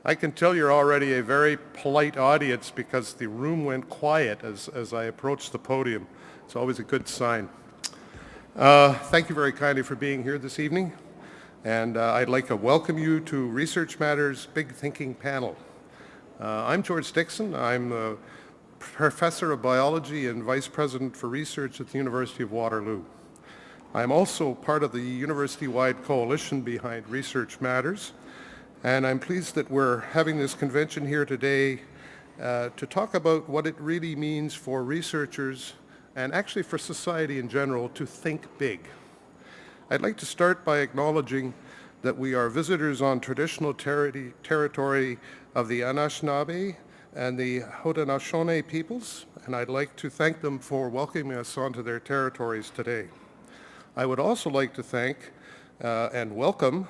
I can tell you're already a very polite audience because the room went quiet as I approached the podium. It's always a good sign. Thank you very kindly for being here this evening. And I'd like to welcome you to Research Matters Big Thinking Panel. I'm George Dixon. I'm a professor of biology and vice president for research at the University of Waterloo. I'm also part of the university-wide coalition behind Research Matters, and I'm pleased that we're having this convention here today to talk about what it really means for researchers and actually for society in general to think big. I'd like to start by acknowledging that we are visitors on traditional territory of the Anishinaabe and the Haudenosaunee peoples, and I'd like to thank them for welcoming us onto their territories today. I would also like to thank and welcome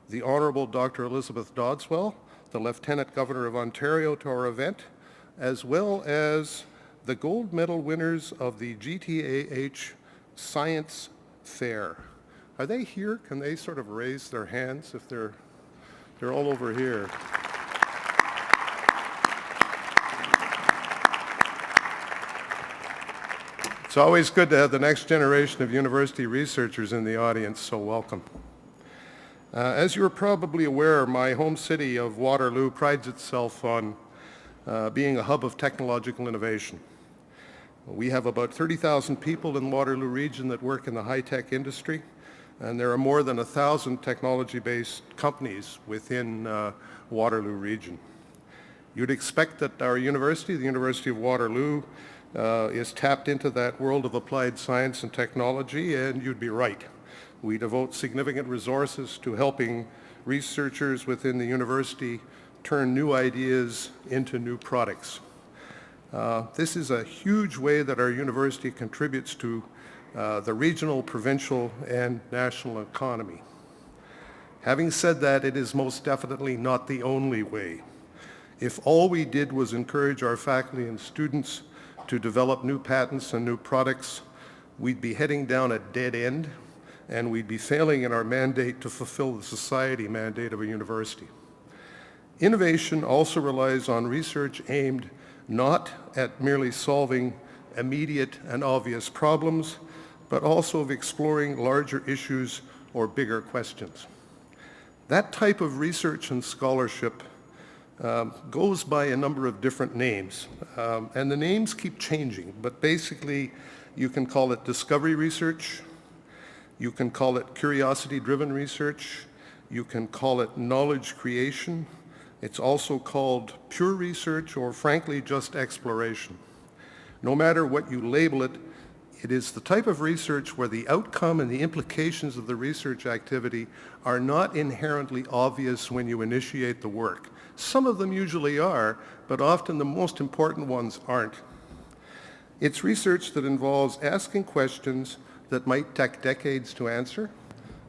the Honourable Dr. Elizabeth Dodswell, the Lieutenant Governor of Ontario, to our event, as well as the gold medal winners of the GTAH Science Fair. Are they here? Can they sort of raise their hands if they're all over here? It's always good to have the next generation of university researchers in the audience, so welcome. As you're probably aware, my home city of Waterloo prides itself on being a hub of technological innovation. We have about 30,000 people in the Waterloo region that work in the high-tech industry, and there are more than 1,000 technology-based companies within Waterloo region. You'd expect that our university, the University of Waterloo, is tapped into that world of applied science and technology, and you'd be right. We devote significant resources to helping researchers within the university turn new ideas into new products. This is a huge way that our university contributes to the regional, provincial, and national economy. Having said that, it is most definitely not the only way. If all we did was encourage our faculty and students to develop new patents and new products, we'd be heading down a dead end, and we'd be failing in our mandate to fulfill the society mandate of a university. Innovation also relies on research aimed not at merely solving immediate and obvious problems, but also of exploring larger issues or bigger questions. That type of research and scholarship goes by a number of different names, and the names keep changing, but basically you can call it discovery research, you can call it curiosity-driven research, you can call it knowledge creation, it's also called pure research or frankly just exploration. No matter what you label it, it is the type of research where the outcome and the implications of the research activity are not inherently obvious when you initiate the work. Some of them usually are, but often the most important ones aren't. It's research that involves asking questions that might take decades to answer.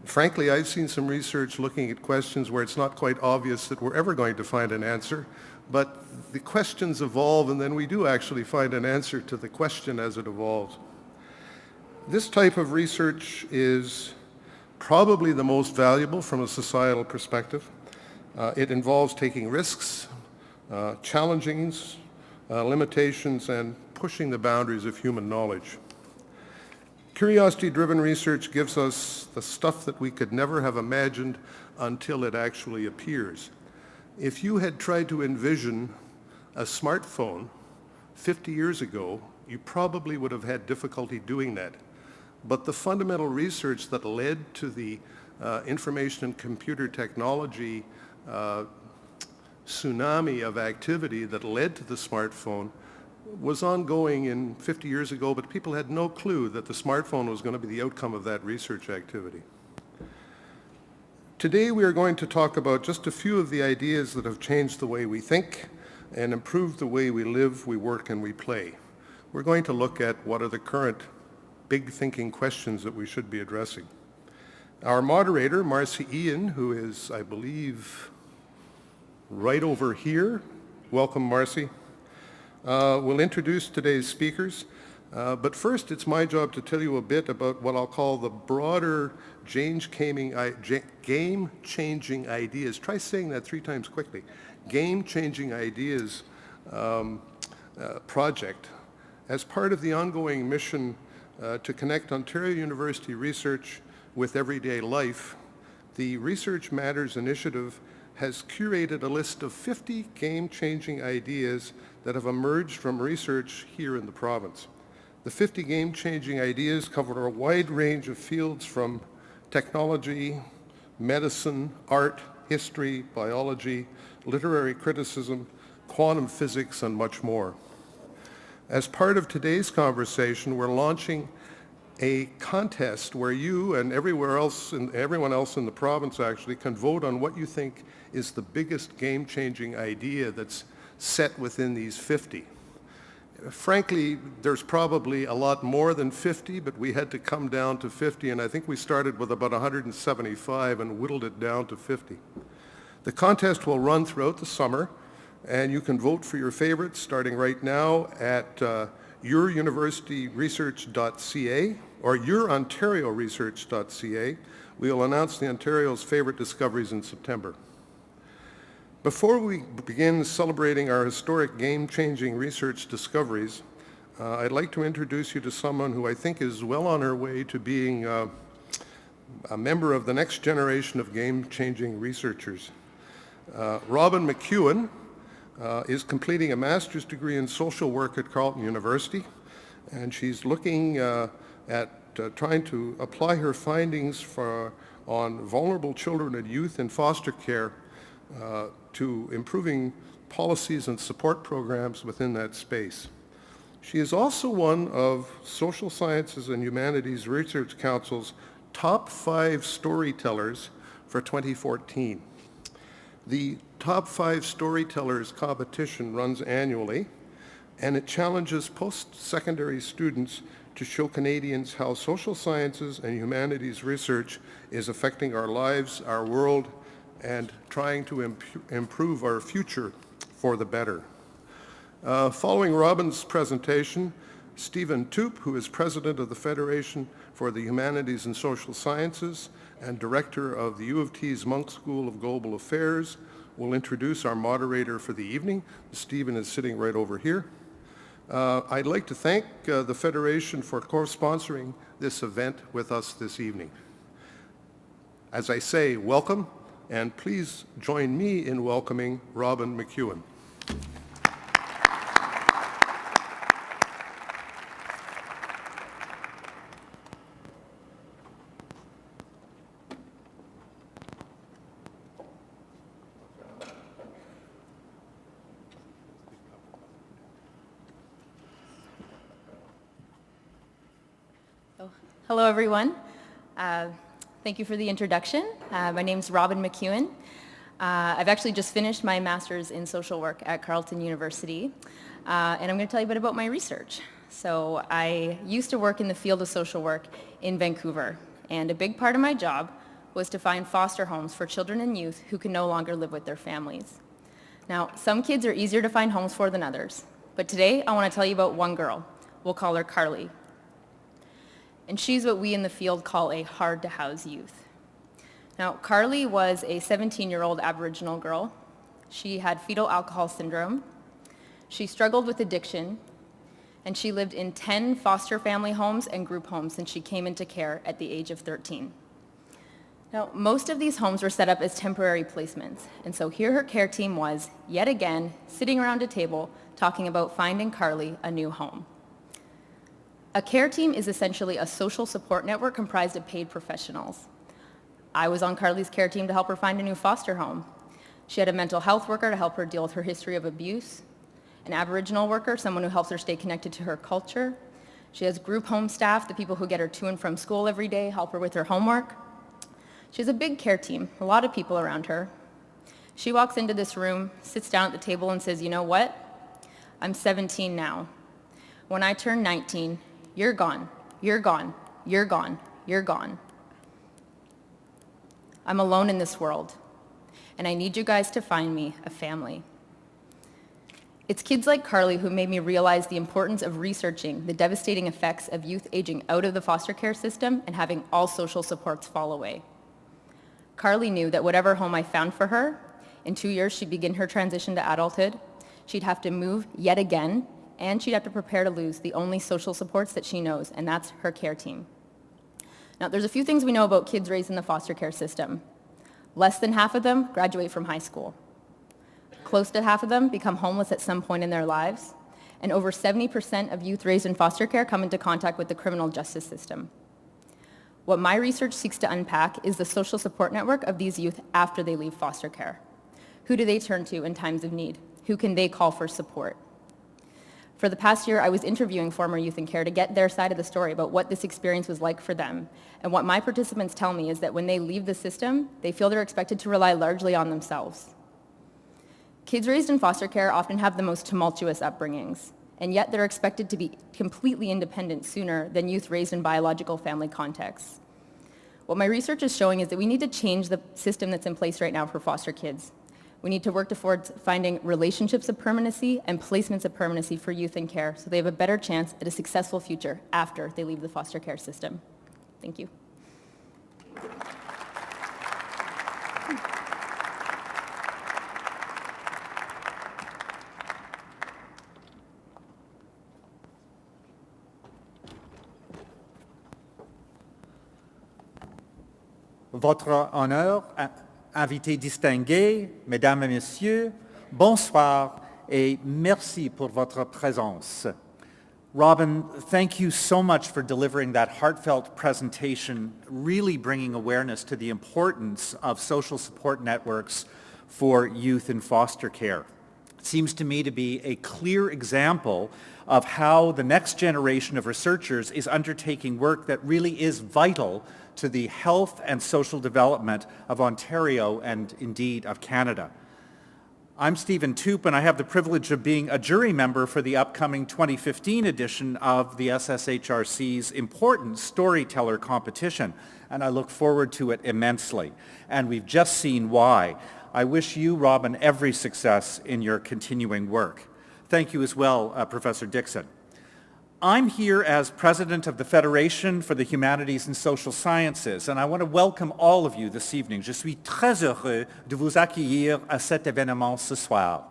Frankly, I've seen some research looking at questions where it's not quite obvious that we're ever going to find an answer, but the questions evolve and then we do actually find an answer to the question as it evolves. This type of research is probably the most valuable from a societal perspective. It involves taking risks, challenging limitations, and pushing the boundaries of human knowledge. Curiosity-driven research gives us the stuff that we could never have imagined until it actually appears. If you had tried to envision a smartphone 50 years ago, you probably would have had difficulty doing that. But the fundamental research that led to the information and computer technology tsunami of activity that led to the smartphone was ongoing in 50 years ago, but people had no clue that the smartphone was going to be the outcome of that research activity. Today we are going to talk about just a few of the ideas that have changed the way we think and improved the way we live, we work, and we play. We're going to look at what are the current big thinking questions that we should be addressing. Our moderator, Marcy Ian, who is, I believe, right over here. Welcome, Marcy. We'll introduce today's speakers, but first it's my job to tell you a bit about what I'll call the broader game-changing ideas. Try saying that 3 times quickly. Game-Changing Ideas project as part of the ongoing mission to connect Ontario University research with everyday life. The Research Matters Initiative has curated a list of 50 game-changing ideas that have emerged from research here in the province. The 50 game-changing ideas cover a wide range of fields from technology, medicine, art, history, biology, literary criticism, quantum physics, and much more. As part of today's conversation, we're launching a contest where you and everyone else in the province actually can vote on what you think is the biggest game-changing idea that's set within these 50. Frankly, there's probably a lot more than 50, but we had to come down to 50, and I think we started with about 175 and whittled it down to 50. The contest will run throughout the summer, and you can vote for your favorites starting right now at youruniversityresearch.ca or yourontarioresearch.ca. We will announce the Ontario's favorite discoveries in September. Before we begin celebrating our historic game-changing research discoveries, I'd like to introduce you to someone who I think is well on her way to being a member of the next generation of game-changing researchers. Robin McEwen is completing a master's degree in social work at Carleton University, and she's looking at trying to apply her findings on vulnerable children and youth in foster care to improving policies and support programs within that space. She is also one of Social Sciences and Humanities Research Council's top 5 storytellers for 2014. The Top 5 Storytellers competition runs annually, and it challenges post-secondary students to show Canadians how social sciences and humanities research is affecting our lives, our world, and trying to improve our future for the better. Following Robin's presentation, Stephen Toop, who is president of the Federation for the Humanities and Social Sciences and director of the U of T's Monk School of Global Affairs, will introduce our moderator for the evening. Stephen is sitting right over here. I'd like to thank the Federation for co-sponsoring this event with us this evening. As I say, welcome, and please join me in welcoming Robin McEwen. Hello, everyone. Thank you for the introduction. My name is Robin McEwen. I've actually just finished my master's in social work at Carleton University, and I'm going to tell you a bit about my research. So I used to work in the field of social work in Vancouver, and a big part of my job was to find foster homes for children and youth who can no longer live with their families. Now, some kids are easier to find homes for than others, but today I want to tell you about one girl. We'll call her Carly. And she's what we in the field call a hard-to-house youth. Now, Carly was a 17-year-old Aboriginal girl. She had fetal alcohol syndrome. She struggled with addiction, and she lived in 10 foster family homes and group homes since she came into care at the age of 13. Now, most of these homes were set up as temporary placements, and so here her care team was, yet again, sitting around a table talking about finding Carly a new home. A care team is essentially a social support network comprised of paid professionals. I was on Carly's care team to help her find a new foster home. She had a mental health worker to help her deal with her history of abuse, an Aboriginal worker, someone who helps her stay connected to her culture. She has group home staff, the people who get her to and from school every day, help her with her homework. She has a big care team, a lot of people around her. She walks into this room, sits down at the table and says, "You know what? I'm 17 now. When I turn 19, you're gone, you're gone, you're gone, you're gone. I'm alone in this world, and I need you guys to find me a family." It's kids like Carly who made me realize the importance of researching the devastating effects of youth aging out of the foster care system and having all social supports fall away. Carly knew that whatever home I found for her, In 2 years, she'd begin her transition to adulthood. She'd have to move yet again, and she'd have to prepare to lose the only social supports that she knows, and that's her care team. Now, there's a few things we know about kids raised in the foster care system. Less than half of them graduate from high school. Close to half of them become homeless at some point in their lives, and over 70% of youth raised in foster care come into contact with the criminal justice system. What my research seeks to unpack is the social support network of these youth after they leave foster care. Who do they turn to in times of need? Who can they call for support? For the past year, I was interviewing former youth in care to get their side of the story about what this experience was like for them. And what my participants tell me is that when they leave the system, they feel they're expected to rely largely on themselves. Kids raised in foster care often have the most tumultuous upbringings, and yet they're expected to be completely independent sooner than youth raised in biological family contexts. What my research is showing is that we need to change the system that's in place right now for foster kids. We need to work towards finding relationships of permanency and placements of permanency for youth in care so they have a better chance at a successful future after they leave the foster care system. Thank you. Votre honneur, invités distingués, mesdames et messieurs, bonsoir et merci pour votre présence. Robin, thank you so much for delivering that heartfelt presentation, really bringing awareness to the importance of social support networks for youth in foster care. It seems to me to be a clear example of how the next generation of researchers is undertaking work that really is vital to the health and social development of Ontario and indeed of Canada. I'm Stephen Toop, and I have the privilege of being a jury member for the upcoming 2015 edition of the SSHRC's important storyteller competition, and I look forward to it immensely. And we've just seen why. I wish you, Robin, every success in your continuing work. Thank you as well, Professor Dixon. I'm here as president of the Federation for the Humanities and Social Sciences, and I want to welcome all of you this evening. Je suis très heureux de vous accueillir à cet événement ce soir.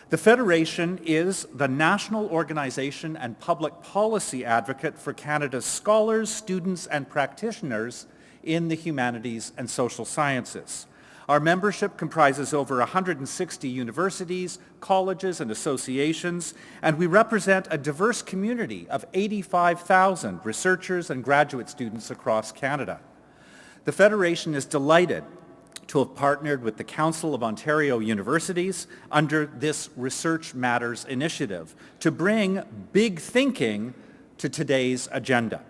The Federation is the national organization and public policy advocate for Canada's scholars, students, and practitioners in the humanities and social sciences. Our membership comprises over 160 universities, colleges, and associations, and we represent a diverse community of 85,000 researchers and graduate students across Canada. The Federation is delighted to have partnered with the Council of Ontario Universities under this Research Matters initiative to bring big thinking to today's agenda.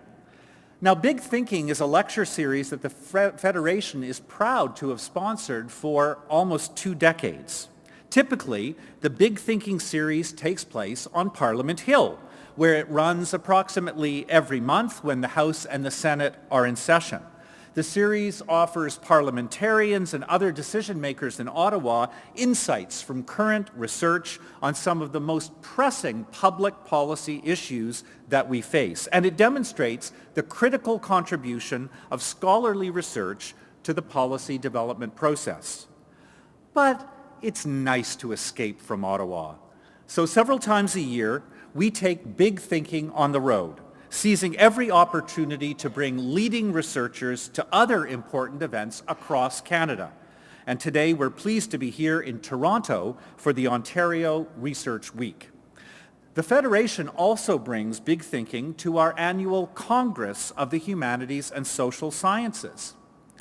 Now, Big Thinking is a lecture series that the Federation is proud to have sponsored for almost 2 decades. Typically, the Big Thinking series takes place on Parliament Hill, where it runs approximately every month when the House and the Senate are in session. The series offers parliamentarians and other decision makers in Ottawa insights from current research on some of the most pressing public policy issues that we face. And it demonstrates the critical contribution of scholarly research to the policy development process. But it's nice to escape from Ottawa. So several times a year, we take Big Thinking on the road, seizing every opportunity to bring leading researchers to other important events across Canada. And today we're pleased to be here in Toronto for the Ontario Research Week. The Federation also brings Big Thinking to our annual Congress of the Humanities and Social Sciences,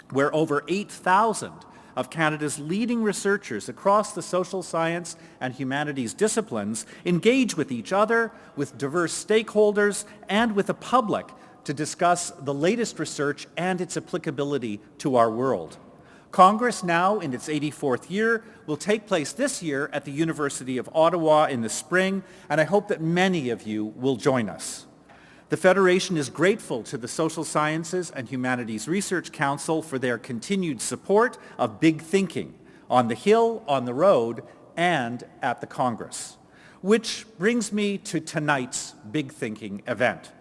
where over 8,000 of Canada's leading researchers across the social science and humanities disciplines engage with each other, with diverse stakeholders, and with the public to discuss the latest research and its applicability to our world. Congress, now in its 84th year, will take place this year at the University of Ottawa in the spring, and I hope that many of you will join us. The Federation is grateful to the Social Sciences and Humanities Research Council for their continued support of Big Thinking on the Hill, on the road, and at the Congress. Which brings me to tonight's Big Thinking event.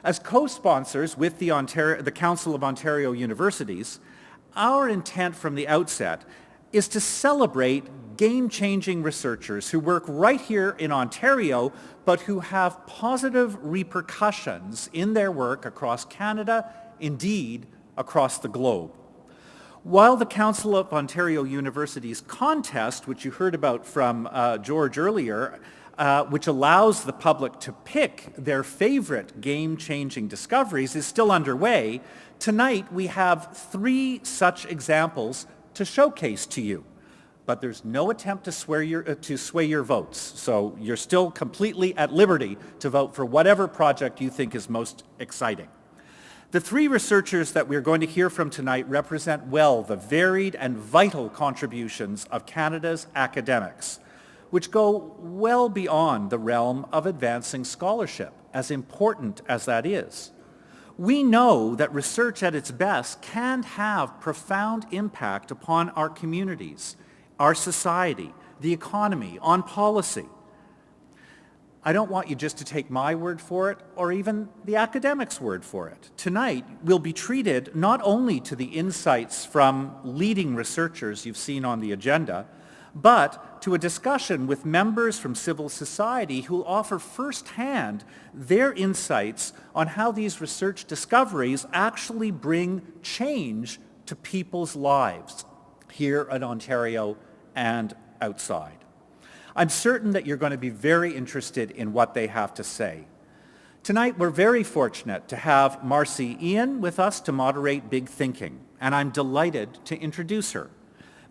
As co-sponsors with the Council of Ontario Universities, our intent from the outset is to celebrate game-changing researchers who work right here in Ontario, but who have positive repercussions in their work across Canada, indeed across the globe. While the Council of Ontario Universities contest, which you heard about from George earlier, which allows the public to pick their favorite game-changing discoveries, is still underway, tonight we have 3 such examples to showcase to you. But there's no attempt to sway your votes, so you're still completely at liberty to vote for whatever project you think is most exciting. The 3 researchers that we're going to hear from tonight represent well the varied and vital contributions of Canada's academics, which go well beyond the realm of advancing scholarship, as important as that is. We know that research at its best can have profound impact upon our communities, our society, the economy, on policy. I don't want you just to take my word for it or even the academics' word for it. Tonight, we'll be treated not only to the insights from leading researchers you've seen on the agenda, but to a discussion with members from civil society who offer firsthand their insights on how these research discoveries actually bring change to people's lives here in Ontario and outside. I'm certain that you're going to be very interested in what they have to say. Tonight, we're very fortunate to have Marcy Ian with us to moderate Big Thinking, and I'm delighted to introduce her.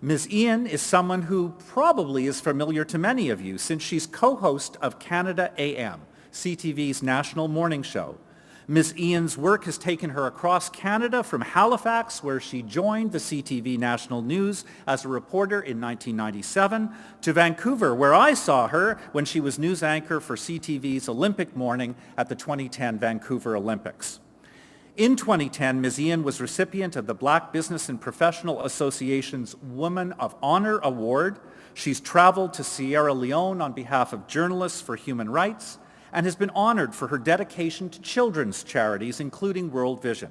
Ms. Ian is someone who probably is familiar to many of you since she's co-host of Canada AM, CTV's national morning show. Ms. Ian's work has taken her across Canada from Halifax, where she joined the CTV National News as a reporter in 1997, to Vancouver, where I saw her when she was news anchor for CTV's Olympic Morning at the 2010 Vancouver Olympics. In 2010, Ms. Ian was recipient of the Black Business and Professional Association's Woman of Honor Award. She's traveled to Sierra Leone on behalf of Journalists for Human Rights, and has been honored for her dedication to children's charities, including World Vision.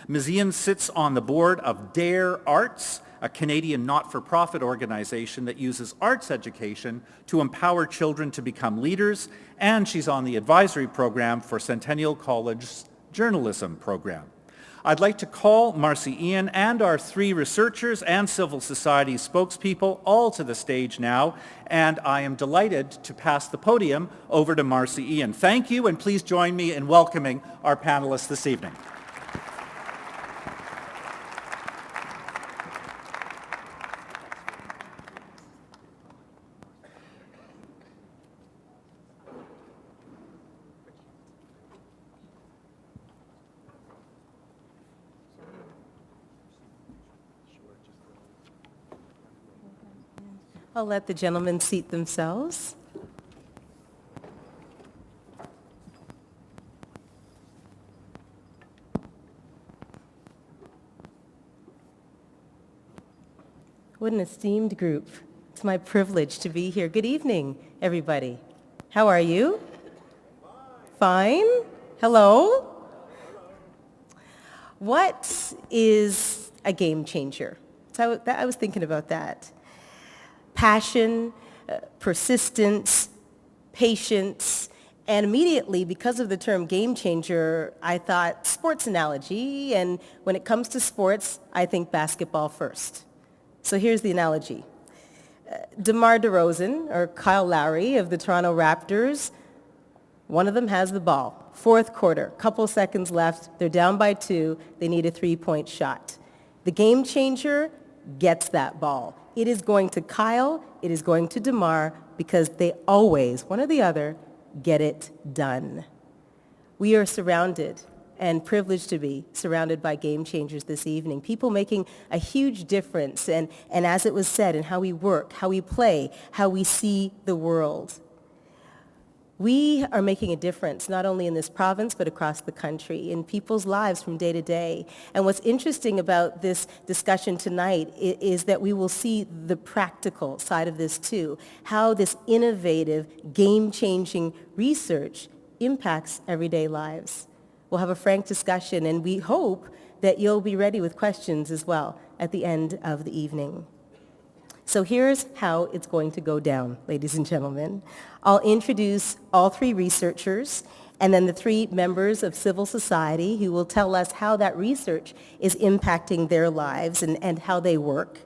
Ms. Ian sits on the board of DARE Arts, a Canadian not-for-profit organization that uses arts education to empower children to become leaders, and she's on the advisory program for Centennial College's journalism program. I'd like to call Marcy Ian and our 3 researchers and civil society spokespeople all to the stage now, and I am delighted to pass the podium over to Marcy Ian. Thank you, and please join me in welcoming our panelists this evening. I'll let the gentlemen seat themselves. What an esteemed group. It's my privilege to be here. Good evening, everybody. How are you? Fine. Hello? What is a game changer? So I was thinking about that. Passion, persistence, patience, and immediately, because of the term game changer, I thought sports analogy, and when it comes to sports, I think basketball first. So here's the analogy. DeMar DeRozan, or Kyle Lowry of the Toronto Raptors, one of them has the ball. 4th quarter, couple seconds left, they're down by 2, they need a 3-point shot. The game changer gets that ball. It is going to Kyle, it is going to DeMar, because they always, one or the other, get it done. We are surrounded and privileged to be surrounded by game changers this evening, people making a huge difference, and as it was said, in how we work, how we play, how we see the world. We are making a difference not only in this province but across the country, in people's lives from day to day. And what's interesting about this discussion tonight is that we will see the practical side of this too, how this innovative, game-changing research impacts everyday lives. We'll have a frank discussion, and we hope that you'll be ready with questions as well at the end of the evening. So here's how it's going to go down, ladies and gentlemen. I'll introduce all three researchers and then the three members of civil society who will tell us how that research is impacting their lives and how they work.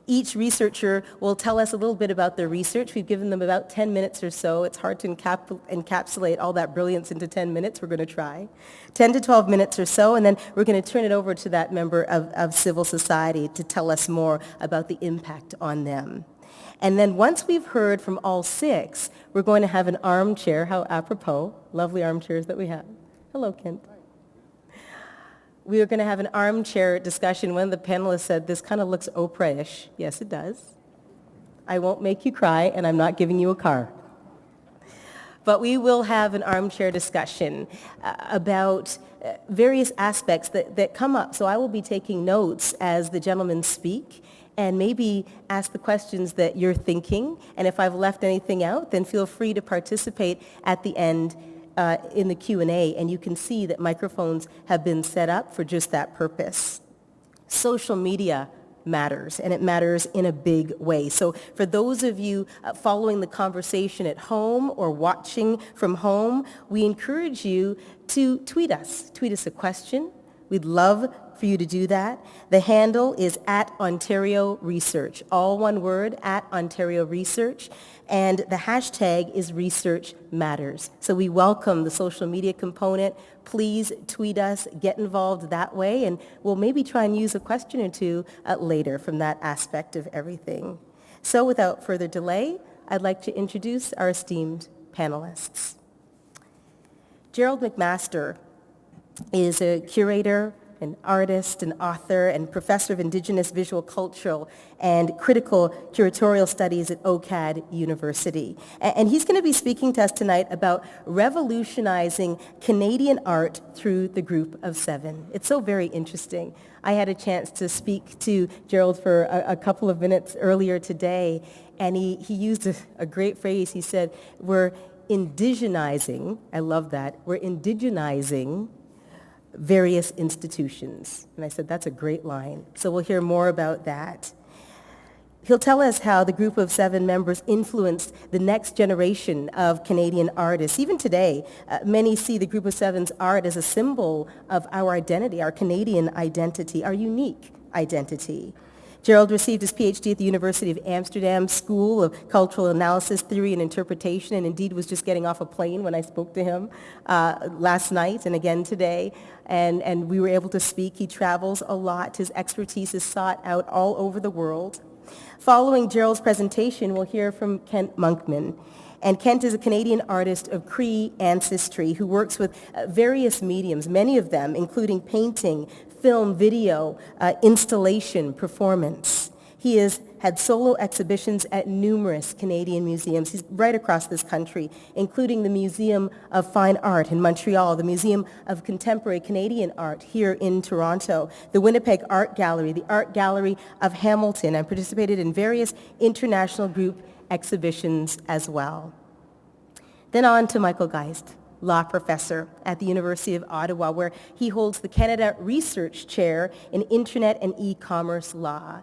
Each researcher will tell us a little bit about their research. We've given them about 10 minutes or so. It's hard to encapsulate all that brilliance into 10 minutes. We're going to try. 10 to 12 minutes or so, and then we're going to turn it over to that member of civil society to tell us more about the impact on them. And then once we've heard from all six, we're going to have an armchair. How apropos. Lovely armchairs that we have. Hello, Kent. We are going to have an armchair discussion. One of the panelists said, this kind of looks Oprah-ish. Yes, it does. I won't make you cry, and I'm not giving you a car. But we will have an armchair discussion about various aspects that come up. So I will be taking notes as the gentlemen speak and maybe ask the questions that you're thinking. And if I've left anything out, then feel free to participate at the end in the Q&A, and you can see that microphones have been set up for just that purpose. Social media matters, and it matters in a big way. So for those of you following the conversation at home or watching from home, we encourage you to tweet us. Tweet us a question. We'd love for you to do that. The handle is @OntarioResearch, all one word, @OntarioResearch, and the hashtag is Research Matters. So we welcome the social media component. Please tweet us, get involved that way, and we'll maybe try and use a question or two later from that aspect of everything. So without further delay, I'd like to introduce our esteemed panelists. Gerald McMaster is a curator, an artist, an author, and professor of Indigenous visual cultural and critical curatorial studies at OCAD University. And he's going to be speaking to us tonight about revolutionizing Canadian art through the Group of Seven. It's so very interesting. I had a chance to speak to Gerald for a couple of minutes earlier today, and he used a great phrase. He said, we're indigenizing, I love that, we're indigenizing various institutions. And I said, that's a great line. So we'll hear more about that. He'll tell us how the Group of Seven members influenced the next generation of Canadian artists. Even today, many see the Group of Seven's art as a symbol of our identity, our Canadian identity, our unique identity. Gerald received his PhD at the University of Amsterdam School of Cultural Analysis, Theory and Interpretation, and indeed was just getting off a plane when I spoke to him last night and again today. And we were able to speak. He travels a lot. His expertise is sought out all over the world. Following Gerald's presentation, we'll hear from Kent Monkman. And Kent is a Canadian artist of Cree ancestry who works with various mediums, many of them including painting, film, video, installation, performance. He has had solo exhibitions at numerous Canadian museums. He's right across this country, including the Museum of Fine Art in Montreal, the Museum of Contemporary Canadian Art here in Toronto, the Winnipeg Art Gallery, the Art Gallery of Hamilton, and participated in various international group exhibitions as well. Then on to Michael Geist, law professor at the University of Ottawa, where he holds the Canada Research Chair in Internet and E-commerce law.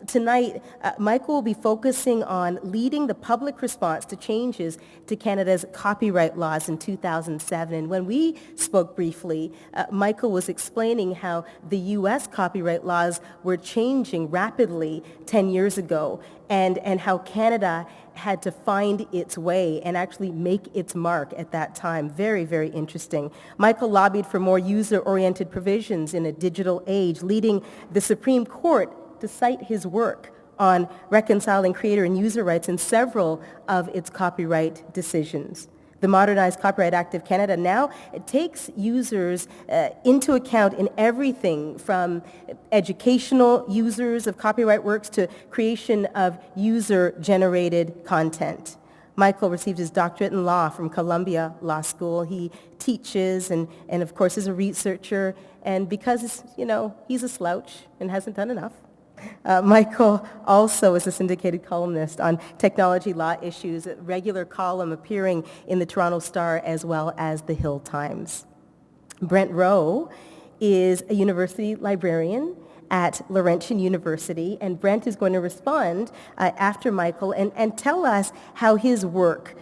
Tonight, Michael will be focusing on leading the public response to changes to Canada's copyright laws in 2007. And when we spoke briefly, Michael was explaining how the U.S. copyright laws were changing rapidly 10 years ago, and how Canada had to find its way and actually make its mark at that time. Very, very interesting. Michael lobbied for more user-oriented provisions in a digital age, leading the Supreme Court to cite his work on reconciling creator and user rights in several of its copyright decisions. The Modernized Copyright Act of Canada now takes users into account in everything from educational users of copyright works to creation of user-generated content. Michael received his doctorate in law from Columbia Law School. He teaches and of course is a researcher, and because, he's a slouch and hasn't done enough, Michael also is a syndicated columnist on technology law issues, a regular column appearing in the Toronto Star as well as the Hill Times. Brent Roe is a university librarian at Laurentian University, and Brent is going to respond after Michael and tell us how his work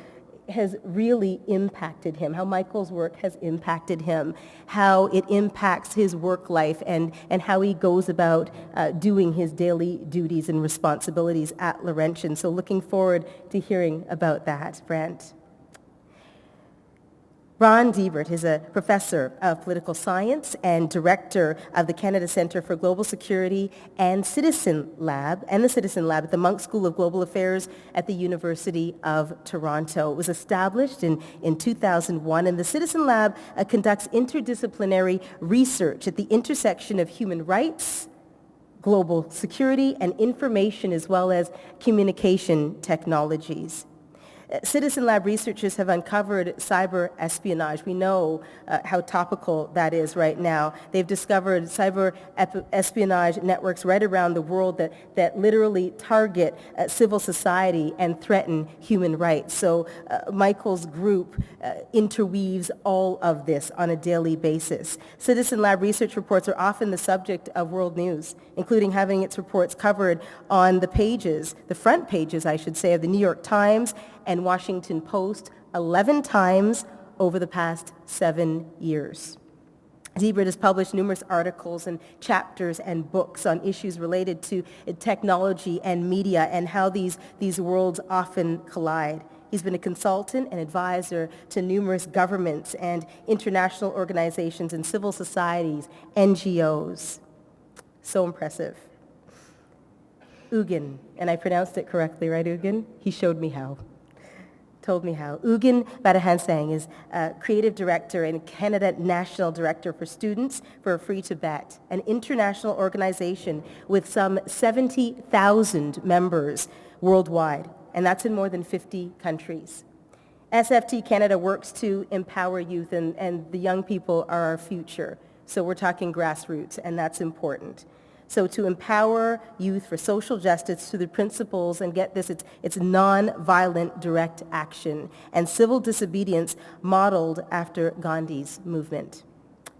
has really impacted him, how Michael's work has impacted him, how it impacts his work life, and how he goes about doing his daily duties and responsibilities at Laurentian. So looking forward to hearing about that, Brent. Ron Deibert is a professor of political science and director of the Canada Centre for Global Security and the Citizen Lab at the Munk School of Global Affairs at the University of Toronto. It was established in 2001, and the Citizen Lab conducts interdisciplinary research at the intersection of human rights, global security, and information, as well as communication technologies. Citizen Lab researchers have uncovered cyber espionage. We know how topical that is right now. They've discovered cyber espionage networks right around the world that literally target civil society and threaten human rights. So Michael's group interweaves all of this on a daily basis. Citizen Lab research reports are often the subject of world news, including having its reports covered on the pages, the front pages, I should say, of the New York Times and Washington Post 11 times over the past 7 years. Deibert has published numerous articles and chapters and books on issues related to technology and media and how these worlds often collide. He's been a consultant and advisor to numerous governments and international organizations and civil societies, NGOs. So impressive. Urgyen, and I pronounced it correctly, right, Urgyen? He showed me how. Told me how. Urgyen Badheytsang is Creative Director and Canada National Director for Students for a Free Tibet, an international organization with some 70,000 members worldwide, and that's in more than 50 countries. SFT Canada works to empower youth, and the young people are our future. So we're talking grassroots, and that's important. So to empower youth for social justice through the principles, and get this, it's non-violent direct action and civil disobedience modeled after Gandhi's movement.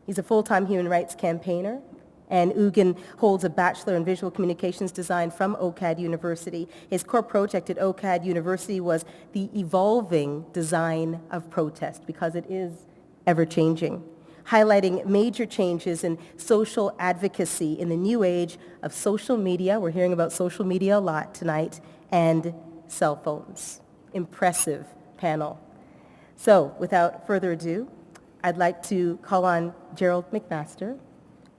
He's a full-time human rights campaigner, and Urgyen holds a Bachelor in Visual Communications Design from OCAD University. His core project at OCAD University was the evolving design of protest, because it is ever-changing, highlighting major changes in social advocacy in the new age of social media. We're hearing about social media a lot tonight, and cell phones. Impressive panel. So without further ado, I'd like to call on Gerald McMaster,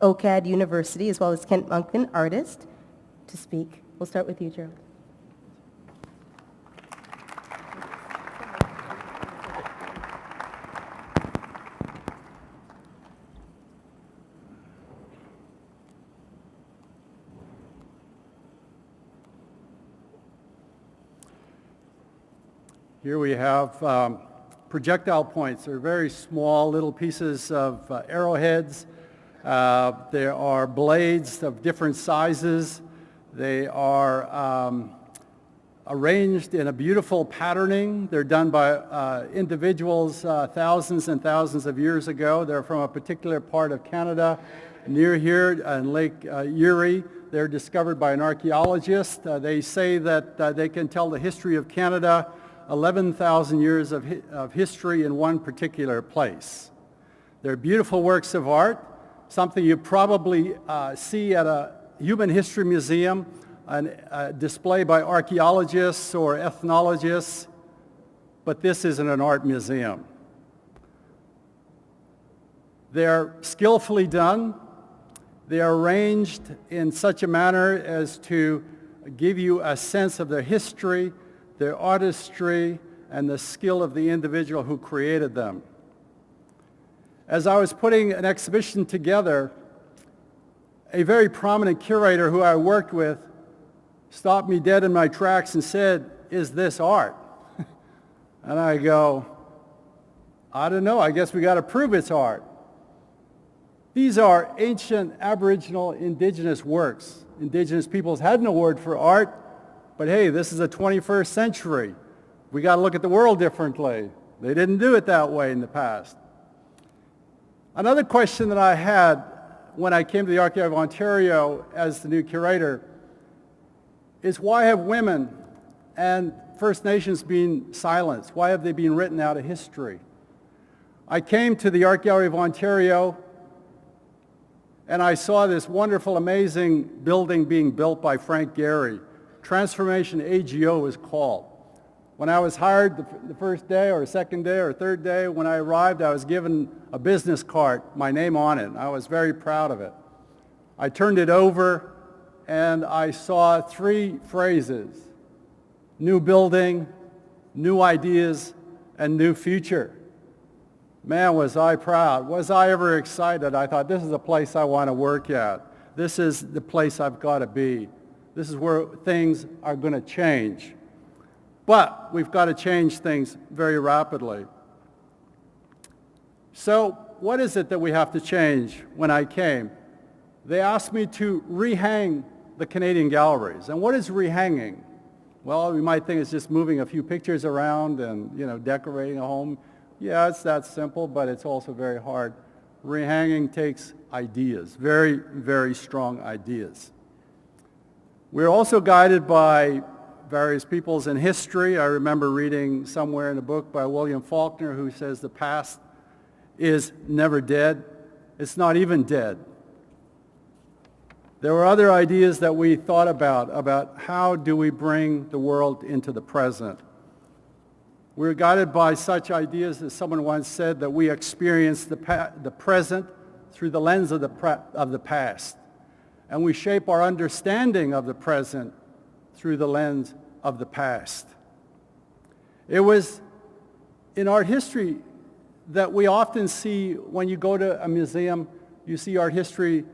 OCAD University, as well as Kent Monkman, artist, to speak. We'll start with you, Gerald. Here we have projectile points. They're very small little pieces of arrowheads. There are blades of different sizes. They are arranged in a beautiful patterning. They're done by individuals thousands and thousands of years ago. They're from a particular part of Canada near here in Lake Erie. They're discovered by an archaeologist. They say that they can tell the history of Canada, 11,000 years of history in one particular place. They're beautiful works of art, something you probably see at a human history museum, a display by archaeologists or ethnologists, but this isn't an art museum. They're skillfully done. They are arranged in such a manner as to give you a sense of their history, their artistry, and the skill of the individual who created them. As I was putting an exhibition together, a very prominent curator who I worked with stopped me dead in my tracks and said, "Is this art?" And I go, "I don't know, I guess we got to prove it's art." These are ancient Aboriginal Indigenous works. Indigenous peoples had no word for art, but hey, this is the 21st century. We got to look at the world differently. They didn't do it that way in the past. Another question that I had when I came to the Art Gallery of Ontario as the new curator is, why have women and First Nations been silenced? Why have they been written out of history? I came to the Art Gallery of Ontario and I saw this wonderful, amazing building being built by Frank Gehry. Transformation AGO is called. When I was hired the first day or second day or third day, when I arrived, I was given a business card, my name on it. I was very proud of it. I turned it over and I saw 3 phrases: new building, new ideas, and new future. Man, was I proud. Was I ever excited? I thought, this is a place I want to work at. This is the place I've got to be. This is where things are going to change. But we've got to change things very rapidly. So what is it that we have to change? When I came, they asked me to rehang the Canadian galleries. And what is rehanging? Well, you might think it's just moving a few pictures around and, decorating a home. Yeah, it's that simple, but it's also very hard. Rehanging takes ideas, very, very strong ideas. We're also guided by various peoples in history. I remember reading somewhere in a book by William Faulkner who says the past is never dead. It's not even dead. There were other ideas that we thought about how do we bring the world into the present. We're guided by such ideas, as someone once said, that we experience the present through the lens of the past. And we shape our understanding of the present through the lens of the past. It was in art history that we often see, when you go to a museum, you see art history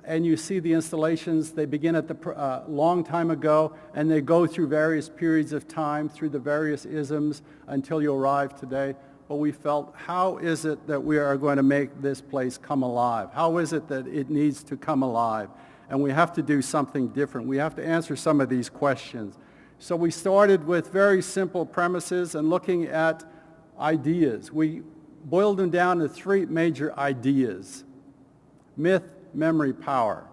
and you see the installations. They begin at the long time ago, and they go through various periods of time, through the various isms, until you arrive today. But we felt, how is it that we are going to make this place come alive? How is it that it needs to come alive? And we have to do something different. We have to answer some of these questions. So we started with very simple premises and looking at ideas. We boiled them down to 3 major ideas: myth, memory, power.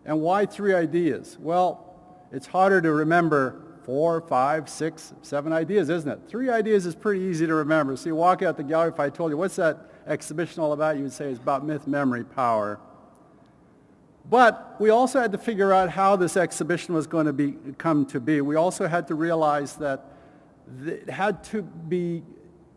And why 3 ideas? Well, it's harder to remember 4, 5, 6, 7 ideas, isn't it? 3 ideas is pretty easy to remember. So you walk out the gallery, if I told you, what's that exhibition all about? You would say it's about myth, memory, power. But we also had to figure out how this exhibition was going to come to be. We also had to realize that it had to be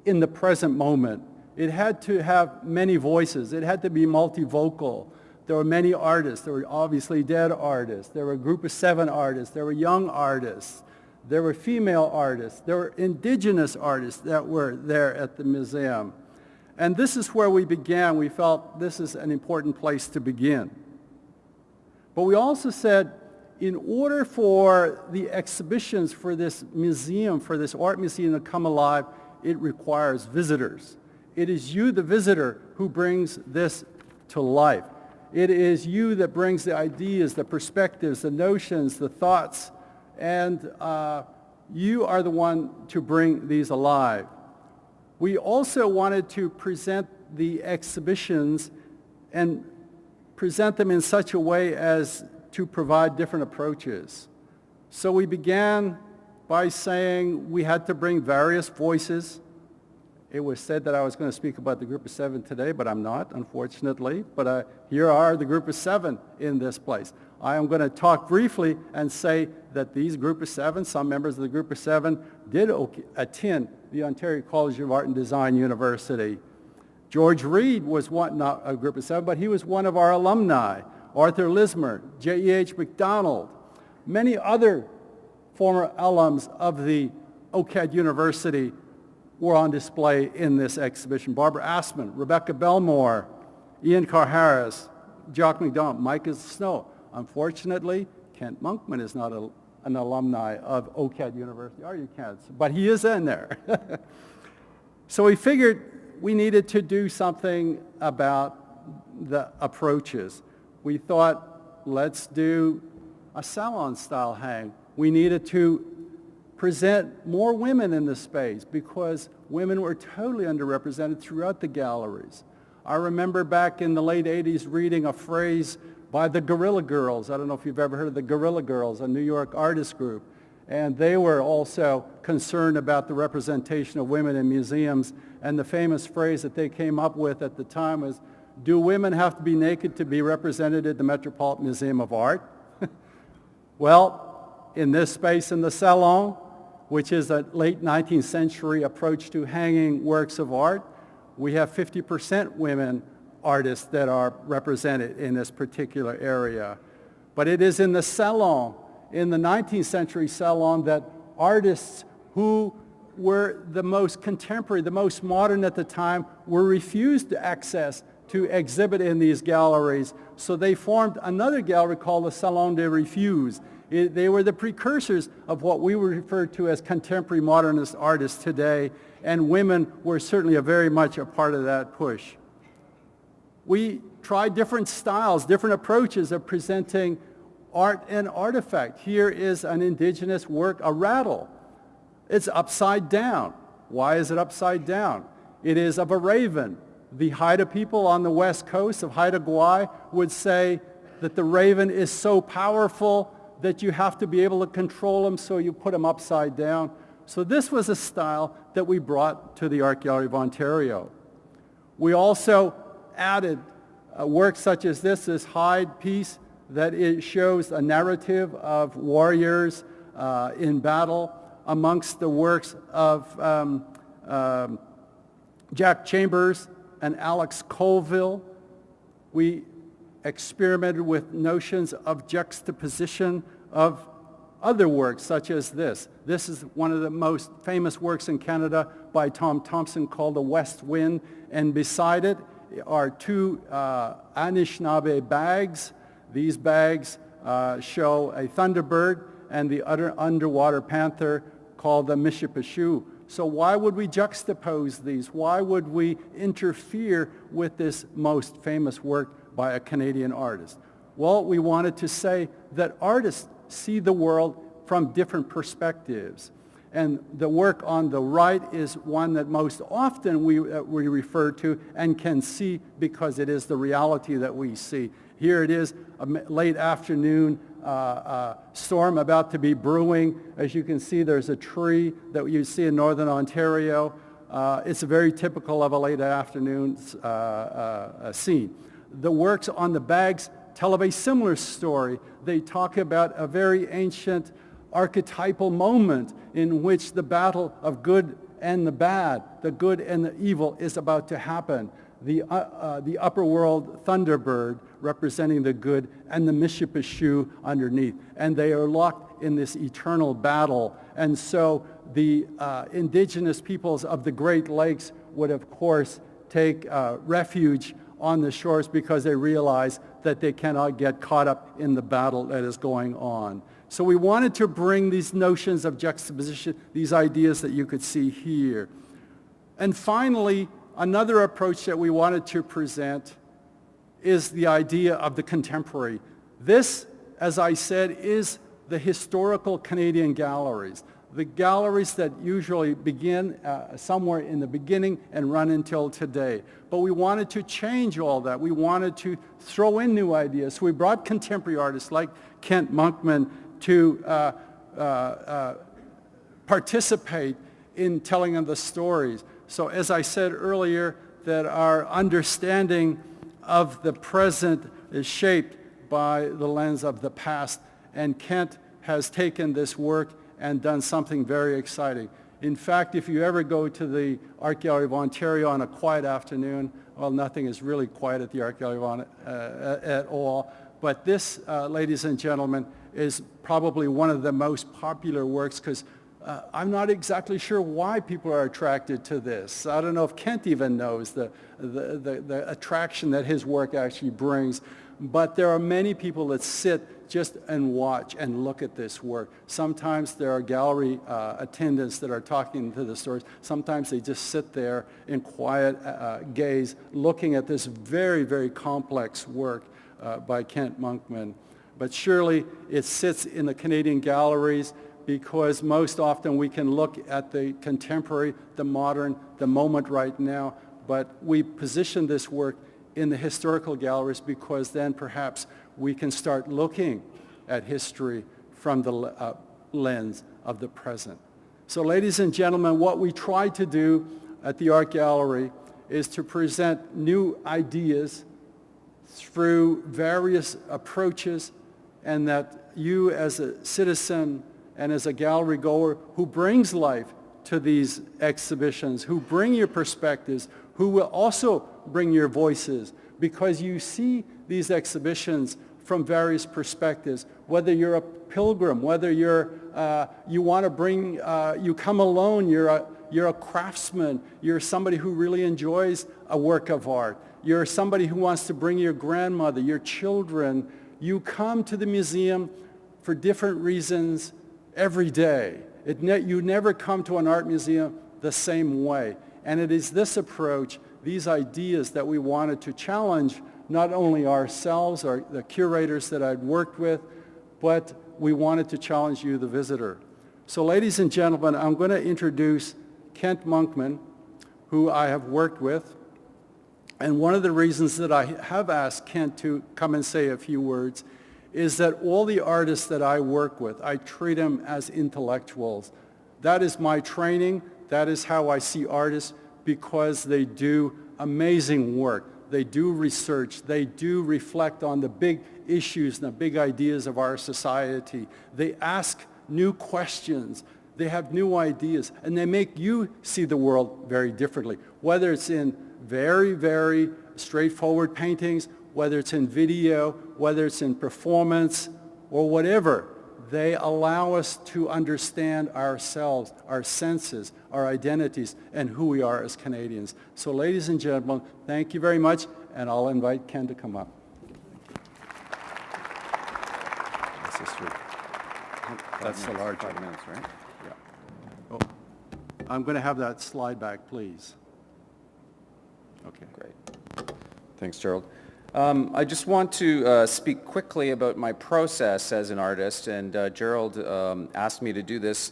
in the present moment. It had to have many voices. It had to be multivocal. There were many artists. There were obviously dead artists. There were a group of 7 artists. There were young artists. There were female artists. There were indigenous artists that were there at the museum. And this is where we began. We felt this is an important place to begin. But we also said, in order for the exhibitions for this museum, for this art museum to come alive, it requires visitors. It is you, the visitor, who brings this to life. It is you that brings the ideas, the perspectives, the notions, the thoughts, and you are the one to bring these alive. We also wanted to present the exhibitions and present them in such a way as to provide different approaches. So we began by saying we had to bring various voices. It was said that I was going to speak about the group of 7 today, but I'm not, unfortunately. But here are the group of 7 in this place. I am going to talk briefly and say that these group of 7, some members of the group of 7, did attend the Ontario College of Art and Design University. George Reed was not a group of 7, but he was one of our alumni. Arthur Lismer, J.E.H. MacDonald, many other former alums of the OCAD University were on display in this exhibition. Barbara Assman, Rebecca Belmore, Ian Carr-Harris, Jock McDonald, Micah Snow. Unfortunately, Kent Monkman is not an alumni of OCAD University. Or you can't, but he is in there. So we figured we needed to do something about the approaches. We thought, let's do a salon-style hang. We needed to present more women in the space because women were totally underrepresented throughout the galleries. I remember back in the late 80s reading a phrase by the Guerrilla Girls. I don't know if you've ever heard of the Guerrilla Girls, a New York artist group. And they were also concerned about the representation of women in museums. And the famous phrase that they came up with at the time was, do women have to be naked to be represented at the Metropolitan Museum of Art? Well, in this space in the Salon, which is a late 19th century approach to hanging works of art, we have 50% women artists that are represented in this particular area. But it is in the Salon, in the 19th century Salon, that artists who were the most contemporary, the most modern at the time, were refused access to exhibit in these galleries. So they formed another gallery called the Salon des Refus. They were the precursors of what we would refer to as contemporary modernist artists today, and women were certainly very much a part of that push. We tried different styles, different approaches of presenting art and artifact. Here is an indigenous work, a rattle. It's upside down. Why is it upside down? It is of a raven. The Haida people on the west coast of Haida Gwaii would say that the raven is so powerful that you have to be able to control him, so you put him upside down. So this was a style that we brought to the Art Gallery of Ontario. We also added works such as this hide piece that it shows a narrative of warriors in battle amongst the works of Jack Chambers and Alex Colville. We experimented with notions of juxtaposition of other works such as this. This is one of the most famous works in Canada by Tom Thompson called The West Wind, and beside it are two Anishinaabe bags. These bags show a thunderbird and the other underwater panther called the Mishipashu. So why would we juxtapose these? Why would we interfere with this most famous work by a Canadian artist? Well, we wanted to say that artists see the world from different perspectives. And the work on the right is one that most often we refer to and can see because it is the reality that we see. Here it is, a late afternoon storm about to be brewing. As you can see, there's a tree that you see in northern Ontario. It's very typical of a late afternoon scene. The works on the bags tell of a similar story. They talk about a very ancient archetypal moment in which the battle of good and the bad, the good and the evil is about to happen. The upper world thunderbird representing the good and the Mishipashu underneath. And they are locked in this eternal battle. And so the indigenous peoples of the Great Lakes would, of course, take refuge on the shores because they realize that they cannot get caught up in the battle that is going on. So we wanted to bring these notions of juxtaposition, these ideas that you could see here. And finally, another approach that we wanted to present is the idea of the contemporary. This, as I said, is the historical Canadian galleries. The galleries that usually begin somewhere in the beginning and run until today. But we wanted to change all that. We wanted to throw in new ideas. So we brought contemporary artists like Kent Monkman to participate in telling of the stories. So as I said earlier, that our understanding of the present is shaped by the lens of the past, and Kent has taken this work and done something very exciting. In fact, if you ever go to the Art Gallery of Ontario on a quiet afternoon, well, nothing is really quiet at the Art Gallery at all, but this, ladies and gentlemen, is probably one of the most popular works because I'm not exactly sure why people are attracted to this. I don't know if Kent even knows the attraction that his work actually brings, but there are many people that sit just and watch and look at this work. Sometimes there are gallery attendants that are talking to the stories. Sometimes they just sit there in quiet gaze looking at this very, very complex work by Kent Monkman. But surely it sits in the Canadian galleries because most often we can look at the contemporary, the modern, the moment right now, but we position this work in the historical galleries because then perhaps we can start looking at history from the lens of the present. So ladies and gentlemen, what we try to do at the Art Gallery is to present new ideas through various approaches, and that you as a citizen and as a gallery goer who brings life to these exhibitions, who bring your perspectives, who will also bring your voices, because you see these exhibitions from various perspectives, whether you're a pilgrim, whether you want to bring, you come alone, you're a craftsman, you're somebody who really enjoys a work of art, you're somebody who wants to bring your grandmother, your children. You come to the museum for different reasons every day. You never come to an art museum the same way. And it is this approach, these ideas, that we wanted to challenge not only ourselves or the curators that I'd worked with, but we wanted to challenge you, the visitor. So ladies and gentlemen, I'm going to introduce Kent Monkman, who I have worked with. And one of the reasons that I have asked Kent to come and say a few words is that all the artists that I work with, I treat them as intellectuals. That is my training. That is how I see artists, because they do amazing work. They do research. They do reflect on the big issues and the big ideas of our society. They ask new questions. They have new ideas, and they make you see the world very differently, whether it's in very, very straightforward paintings, whether it's in video, whether it's in performance, or whatever. They allow us to understand ourselves, our senses, our identities, and who we are as Canadians. So ladies and gentlemen, thank you very much, and I'll invite Ken to come up. That's the large 5 minutes, right? Yeah. Oh, I'm going to have that slide back, please. Okay. Great. Thanks, Gerald. I just want to speak quickly about my process as an artist, and Gerald asked me to do this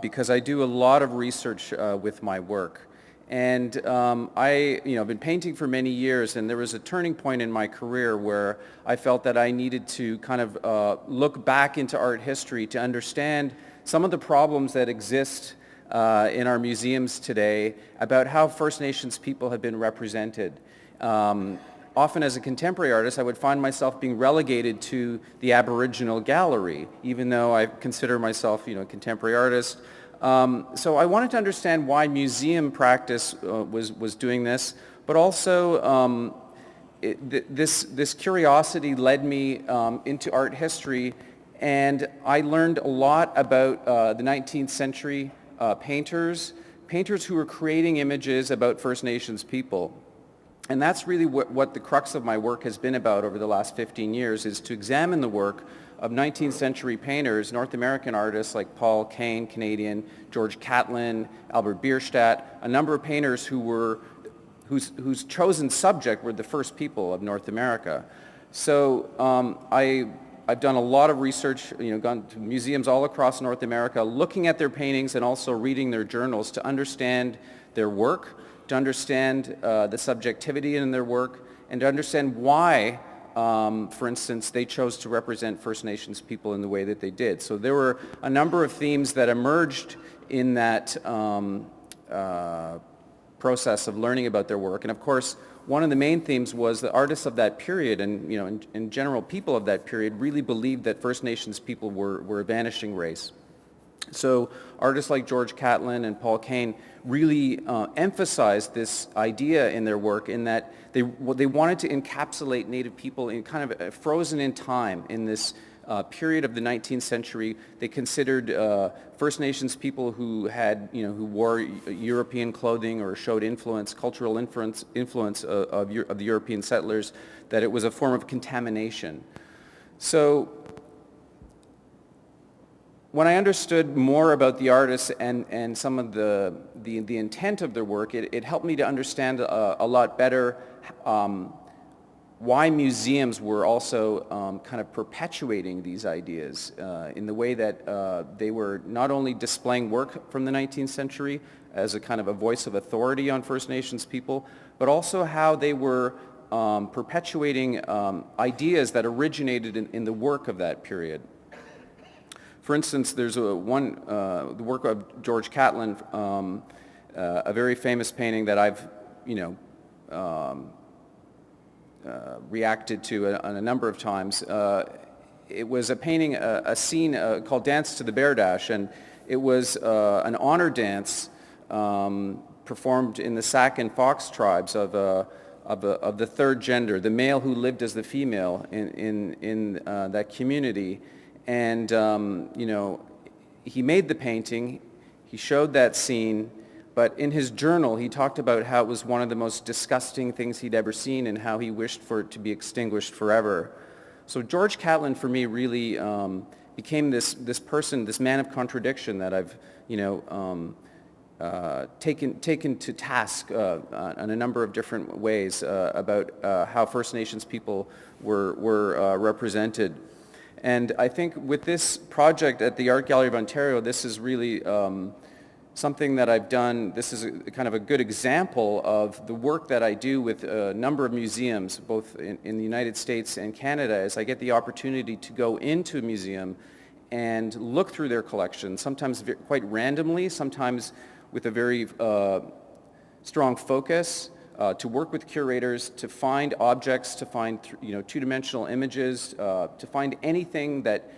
because I do a lot of research with my work. And I've been painting for many years, and there was a turning point in my career where I felt that I needed to kind of look back into art history to understand some of the problems that exist in our museums today about how First Nations people have been represented. Often as a contemporary artist, I would find myself being relegated to the Aboriginal gallery, even though I consider myself, a contemporary artist. So I wanted to understand why museum practice was doing this, but also this curiosity led me into art history, and I learned a lot about the 19th century painters who were creating images about First Nations people. And that's really what the crux of my work has been about over the last 15 years, is to examine the work of 19th century painters, North American artists like Paul Kane, Canadian, George Catlin, Albert Bierstadt, a number of painters whose chosen subject were the first people of North America. So I've done a lot of research, gone to museums all across North America, looking at their paintings and also reading their journals to understand their work, to understand the subjectivity in their work, and to understand why, for instance, they chose to represent First Nations people in the way that they did. So there were a number of themes that emerged in that process of learning about their work. And of course, one of the main themes was the artists of that period, and in general people of that period, really believed that First Nations people were a vanishing race. So artists like George Catlin and Paul Kane really emphasized this idea in their work, in that they wanted to encapsulate Native people in kind of frozen in time in this period of the 19th century. They considered First Nations people who had, who wore European clothing or showed cultural influence of the European settlers, that it was a form of contamination. So when I understood more about the artists and some of the intent of their work, it helped me to understand a lot better why museums were also kind of perpetuating these ideas in the way that they were not only displaying work from the 19th century as a kind of a voice of authority on First Nations people, but also how they were perpetuating ideas that originated in the work of that period. For instance, there's the work of George Catlin, a very famous painting that I've, reacted to a number of times. It was a painting, a scene called Dance to the Bear Dash, and it was an honor dance performed in the Sac and Fox tribes of the third gender, the male who lived as the female in that community. And, he made the painting, he showed that scene, but in his journal he talked about how it was one of the most disgusting things he'd ever seen and how he wished for it to be extinguished forever. So George Catlin for me really became this person, this man of contradiction that I've, taken to task on a number of different ways about how First Nations people were represented. And I think with this project at the Art Gallery of Ontario, this is really something that I've done. This is kind of a good example of the work that I do with a number of museums, both in the United States and Canada, as I get the opportunity to go into a museum and look through their collections, sometimes quite randomly, sometimes with a very strong focus, to work with curators, to find objects, to find two-dimensional images, to find anything that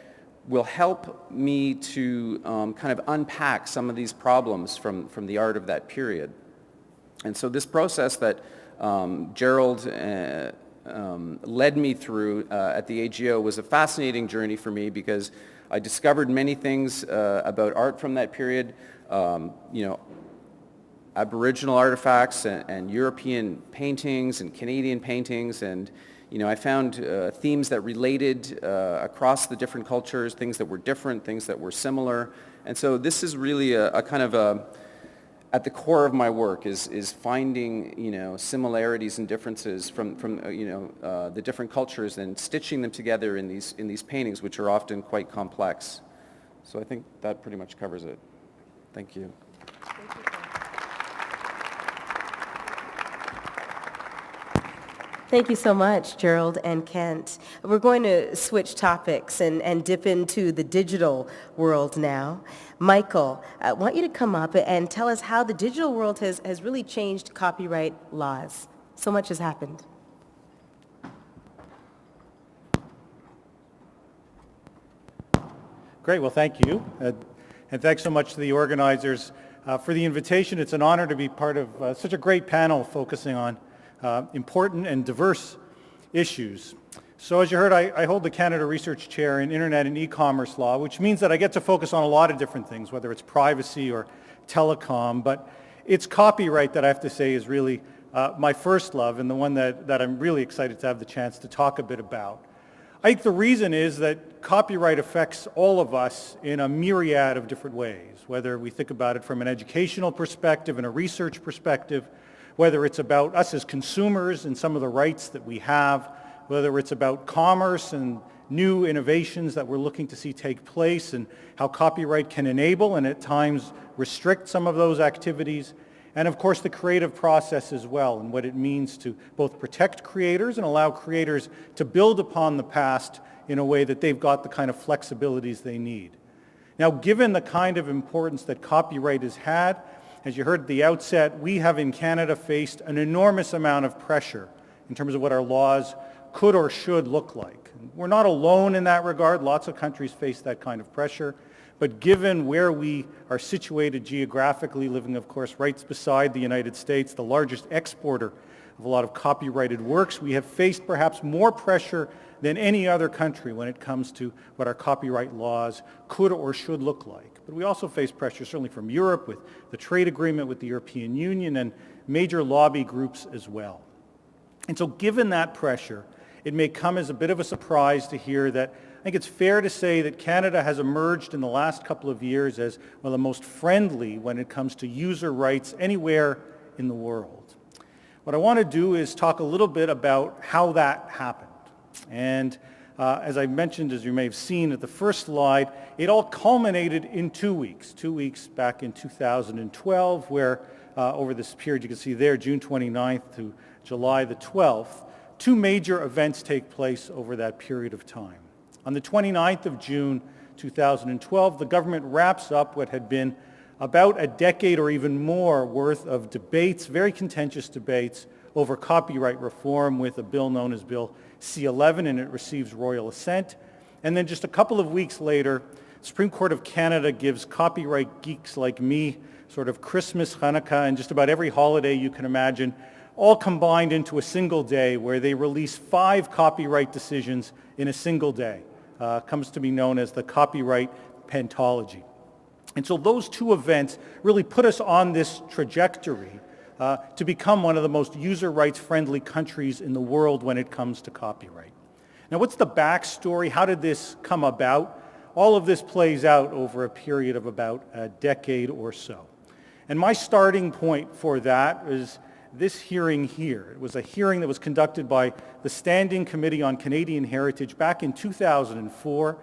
will help me to kind of unpack some of these problems from the art of that period. And so this process that Gerald led me through at the AGO was a fascinating journey for me because I discovered many things about art from that period, Aboriginal artifacts and European paintings and Canadian paintings, and I found themes that related across the different cultures, things that were different, things that were similar. And so this is really a kind of at the core of my work is finding similarities and differences from the different cultures and stitching them together in these paintings, which are often quite complex. So I think that pretty much covers it. Thank you. Thank you so much, Gerald and Kent. We're going to switch topics and dip into the digital world now. Michael, I want you to come up and tell us how the digital world has really changed copyright laws. So much has happened. Great, well thank you. And thanks so much to the organizers for the invitation. It's an honor to be part of such a great panel focusing on important and diverse issues. So as you heard, I hold the Canada Research Chair in Internet and E-commerce Law, which means that I get to focus on a lot of different things, whether it's privacy or telecom, but it's copyright that I have to say is really my first love and the one that I'm really excited to have the chance to talk a bit about. I think the reason is that copyright affects all of us in a myriad of different ways, whether we think about it from an educational perspective and a research perspective, whether it's about us as consumers and some of the rights that we have, whether it's about commerce and new innovations that we're looking to see take place and how copyright can enable and at times restrict some of those activities, and of course the creative process as well and what it means to both protect creators and allow creators to build upon the past in a way that they've got the kind of flexibilities they need. Now, given the kind of importance that copyright has had, as you heard at the outset, we have in Canada faced an enormous amount of pressure in terms of what our laws could or should look like. We're not alone in that regard. Lots of countries face that kind of pressure. But given where we are situated geographically, living, of course, right beside the United States, the largest exporter of a lot of copyrighted works, we have faced perhaps more pressure than any other country when it comes to what our copyright laws could or should look like. But we also face pressure certainly from Europe with the trade agreement with the European Union and major lobby groups as well. And so given that pressure, it may come as a bit of a surprise to hear that I think it's fair to say that Canada has emerged in the last couple of years as one of the most friendly when it comes to user rights anywhere in the world. What I want to do is talk a little bit about how that happened. And as I mentioned, as you may have seen at the first slide, it all culminated in 2 weeks. 2 weeks back in 2012, where over this period, you can see there, June 29th to July the 12th, 2 major events take place over that period of time. On the 29th of June 2012, the government wraps up what had been about a decade or even more worth of debates, very contentious debates, over copyright reform with a bill known as Bill C-11, and it receives royal assent. And then just a couple of weeks later, the Supreme Court of Canada gives copyright geeks like me sort of Christmas, Hanukkah, and just about every holiday you can imagine, all combined into a single day where they release 5 copyright decisions in a single day. Comes to be known as the copyright pentology. And so those 2 events really put us on this trajectory to become one of the most user rights friendly countries in the world when it comes to copyright. Now, what's the backstory? How did this come about? All of this plays out over a period of about a decade or so. And my starting point for that is this hearing here. It was a hearing that was conducted by the Standing Committee on Canadian Heritage back in 2004.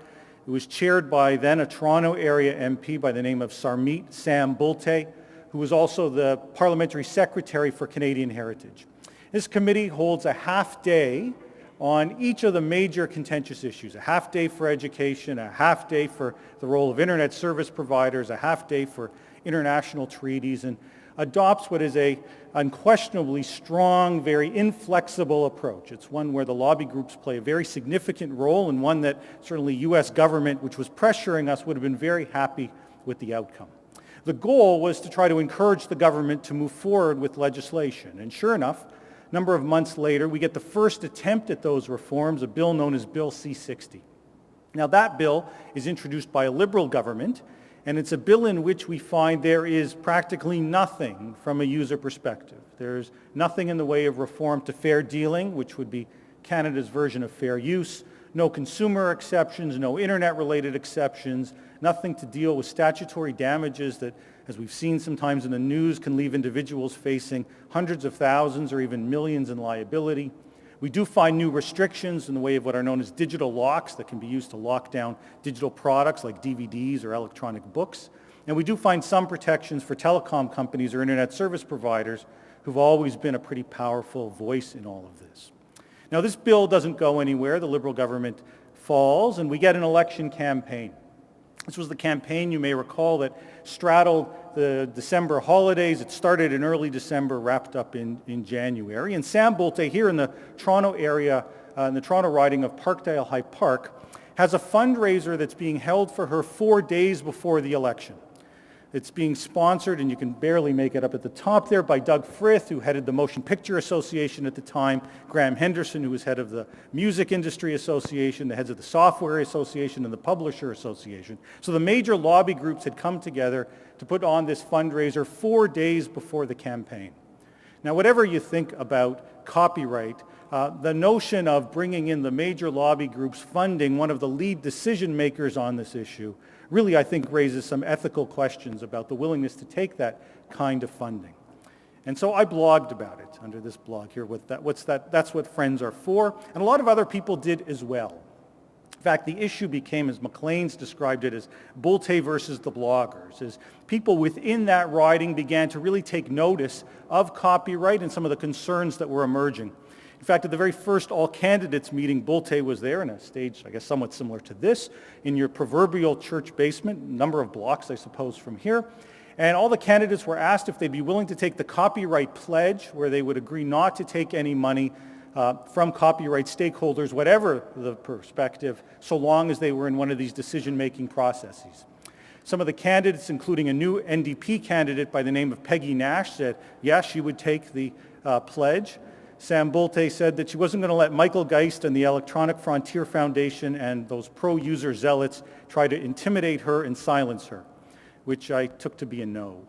It was chaired by then a Toronto area MP by the name of Sarmeet Sam Bultay, who was also the Parliamentary Secretary for Canadian Heritage. This committee holds a half day on each of the major contentious issues, a half day for education, a half day for the role of internet service providers, a half day for international treaties, and adopts what is a unquestionably strong, very inflexible approach. It's one where the lobby groups play a very significant role, and one that certainly U.S. government, which was pressuring us, would have been very happy with the outcome. The goal was to try to encourage the government to move forward with legislation. And sure enough, a number of months later, we get the first attempt at those reforms, a bill known as Bill C-60. Now that bill is introduced by a Liberal government, and it's a bill in which we find there is practically nothing from a user perspective. There's nothing in the way of reform to fair dealing, which would be Canada's version of fair use, no consumer exceptions, no internet-related exceptions, nothing to deal with statutory damages that, as we've seen sometimes in the news, can leave individuals facing hundreds of thousands or even millions in liability. We do find new restrictions in the way of what are known as digital locks that can be used to lock down digital products like DVDs or electronic books. And we do find some protections for telecom companies or internet service providers who've always been a pretty powerful voice in all of this. Now, this bill doesn't go anywhere. The Liberal government falls, and we get an election campaign. This was the campaign, you may recall, that straddled the December holidays. It started in early December, wrapped up in January. And Sam Bultay, here in the Toronto area, in the Toronto riding of Parkdale High Park, has a fundraiser that's being held for her 4 days before the election. It's being sponsored, and you can barely make it up at the top there, by Doug Frith, who headed the Motion Picture Association at the time, Graham Henderson, who was head of the Music Industry Association, the heads of the Software Association and the Publisher Association. So the major lobby groups had come together to put on this fundraiser 4 days before the campaign. Now, whatever you think about copyright, the notion of bringing in the major lobby groups funding one of the lead decision makers on this issue really, I think, raises some ethical questions about the willingness to take that kind of funding. And so I blogged about it under this blog here. That's what Friends are for. And a lot of other people did as well. In fact, the issue became, as Maclean's described it, as Bultay versus the bloggers, as people within that riding began to really take notice of copyright and some of the concerns that were emerging. In fact, at the very first all-candidates meeting, Bultay was there in a stage, I guess, somewhat similar to this, in your proverbial church basement, a number of blocks, I suppose, from here. And all the candidates were asked if they'd be willing to take the copyright pledge, where they would agree not to take any money from copyright stakeholders, whatever the perspective, so long as they were in one of these decision-making processes. Some of the candidates, including a new NDP candidate by the name of Peggy Nash, said yes, she would take the pledge. Sam Bultay said that she wasn't going to let Michael Geist and the Electronic Frontier Foundation and those pro-user zealots try to intimidate her and silence her, which I took to be a no.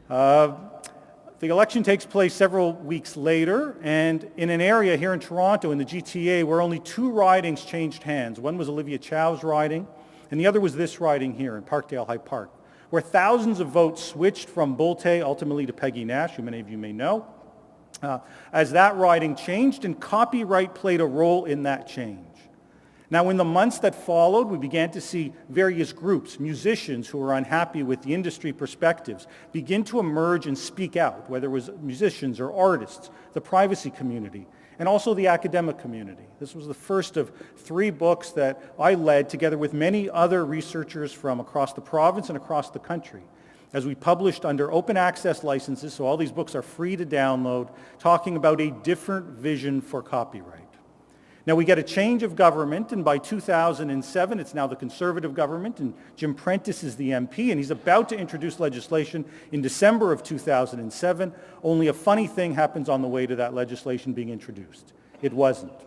The election takes place several weeks later, and in an area here in Toronto, in the GTA, where only 2 ridings changed hands. One was Olivia Chow's riding, and the other was this riding here in Parkdale High Park, where thousands of votes switched from Bultay ultimately to Peggy Nash, who many of you may know. as that riding changed, and copyright played a role in that change. Now, in the months that followed, we began to see various groups, musicians who were unhappy with the industry perspectives, begin to emerge and speak out, whether it was musicians or artists, the privacy community, and also the academic community. This was the first of 3 books that I led together with many other researchers from across the province and across the country, as we published under open access licenses, so all these books are free to download, talking about a different vision for copyright. Now, we get a change of government, and by 2007, it's now the Conservative government, and Jim Prentice is the MP, and he's about to introduce legislation in December of 2007. Only a funny thing happens on the way to that legislation being introduced. It wasn't.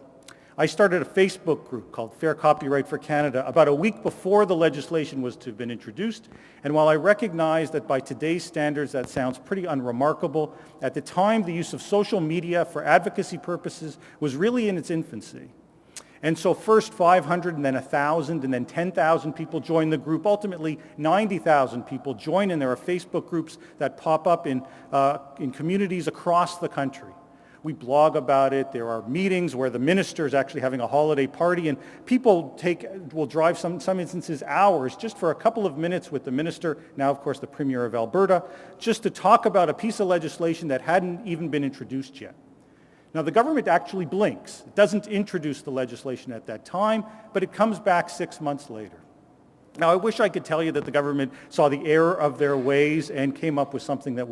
I started a Facebook group called Fair Copyright for Canada about a week before the legislation was to have been introduced, and while I recognize that by today's standards that sounds pretty unremarkable, at the time the use of social media for advocacy purposes was really in its infancy. And so first 500 and then 1,000 and then 10,000 people joined the group. Ultimately 90,000 people join, and there are Facebook groups that pop up in communities across the country. We blog about it. There are meetings where the minister is actually having a holiday party, and people will drive some instances hours just for a couple of minutes with the minister, now of course the Premier of Alberta, just to talk about a piece of legislation that hadn't even been introduced yet. Now, the government actually blinks. It doesn't introduce the legislation at that time, but it comes back 6 months later. Now, I wish I could tell you that the government saw the error of their ways and came up with something that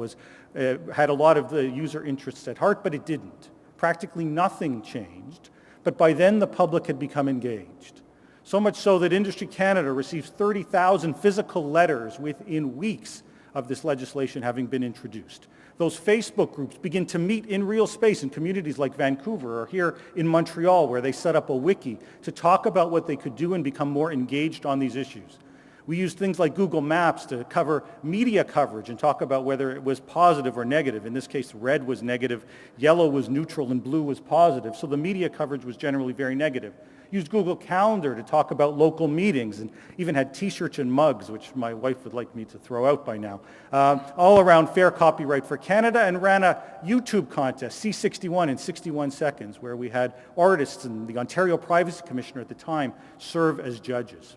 had a lot of the user interests at heart, but it didn't. Practically nothing changed, but by then the public had become engaged. So much so that Industry Canada receives 30,000 physical letters within weeks of this legislation having been introduced. Those Facebook groups begin to meet in real space in communities like Vancouver or here in Montreal, where they set up a wiki to talk about what they could do and become more engaged on these issues. We used things like Google Maps to cover media coverage and talk about whether it was positive or negative. In this case, red was negative, yellow was neutral, and blue was positive. So the media coverage was generally very negative. Used Google Calendar to talk about local meetings, and even had t-shirts and mugs, which my wife would like me to throw out by now, all around Fair Copyright for Canada, and ran a YouTube contest, C61 in 61 seconds, where we had artists and the Ontario Privacy Commissioner at the time serve as judges.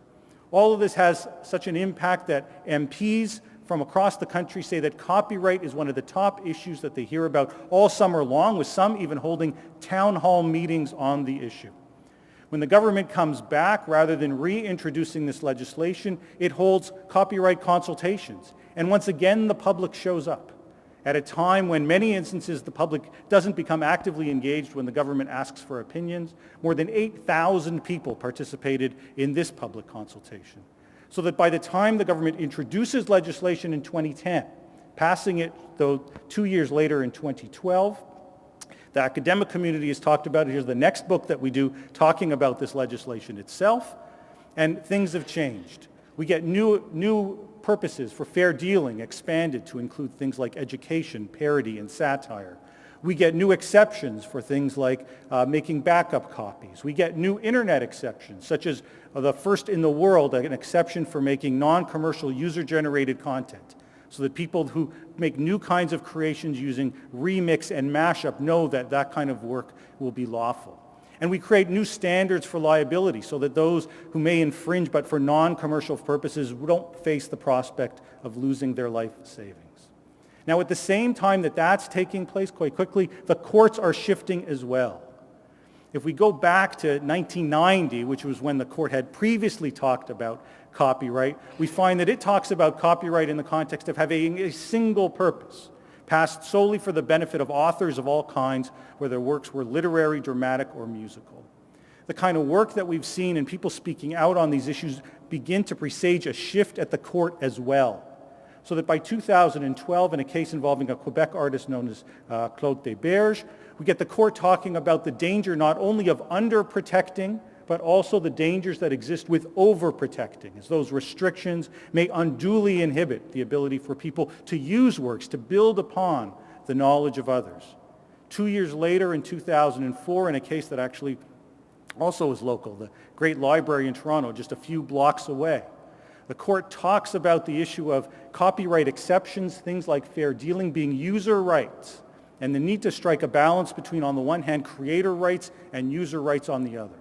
All of this has such an impact that MPs from across the country say that copyright is one of the top issues that they hear about all summer long, with some even holding town hall meetings on the issue. When the government comes back, rather than reintroducing this legislation, it holds copyright consultations. And once again, the public shows up at a time when many instances the public doesn't become actively engaged when the government asks for opinions. More than 8,000 people participated in this public consultation. So that by the time the government introduces legislation in 2010, passing it, though, 2 years later in 2012, the academic community has talked about it. Here's the next book that we do talking about this legislation itself, and things have changed. We get new purposes for fair dealing expanded to include things like education, parody, and satire. We get new exceptions for things like making backup copies. We get new internet exceptions, such as the first in the world, an exception for making non-commercial user-generated content, so that people who make new kinds of creations using remix and mashup know that that kind of work will be lawful. And we create new standards for liability so that those who may infringe but for non-commercial purposes don't face the prospect of losing their life savings. Now, at the same time that that's taking place quite quickly, the courts are shifting as well. If we go back to 1990, which was when the court had previously talked about copyright, we find that it talks about copyright in the context of having a single purpose, passed solely for the benefit of authors of all kinds, whether their works were literary, dramatic, or musical. The kind of work that we've seen and people speaking out on these issues begin to presage a shift at the court as well. So that by 2012, in a case involving a Quebec artist known as Claude Deibert, we get the court talking about the danger not only of under-protecting, but also the dangers that exist with overprotecting, as those restrictions may unduly inhibit the ability for people to use works, to build upon the knowledge of others. 2 years later, in 2004, in a case that actually also was local, the Great Library in Toronto, just a few blocks away, the court talks about the issue of copyright exceptions, things like fair dealing, being user rights, and the need to strike a balance between, on the one hand, creator rights and user rights on the other.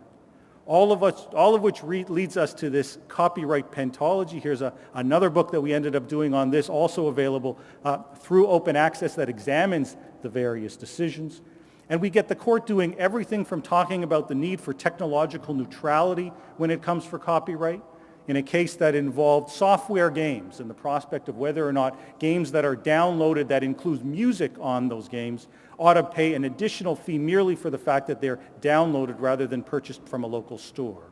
All of which leads us to this copyright pentology. Here's another book that we ended up doing on this, also available through open access, that examines the various decisions. And we get the court doing everything from talking about the need for technological neutrality when it comes for copyright, in a case that involved software games and the prospect of whether or not games that are downloaded that includes music on those games ought to pay an additional fee merely for the fact that they're downloaded rather than purchased from a local store.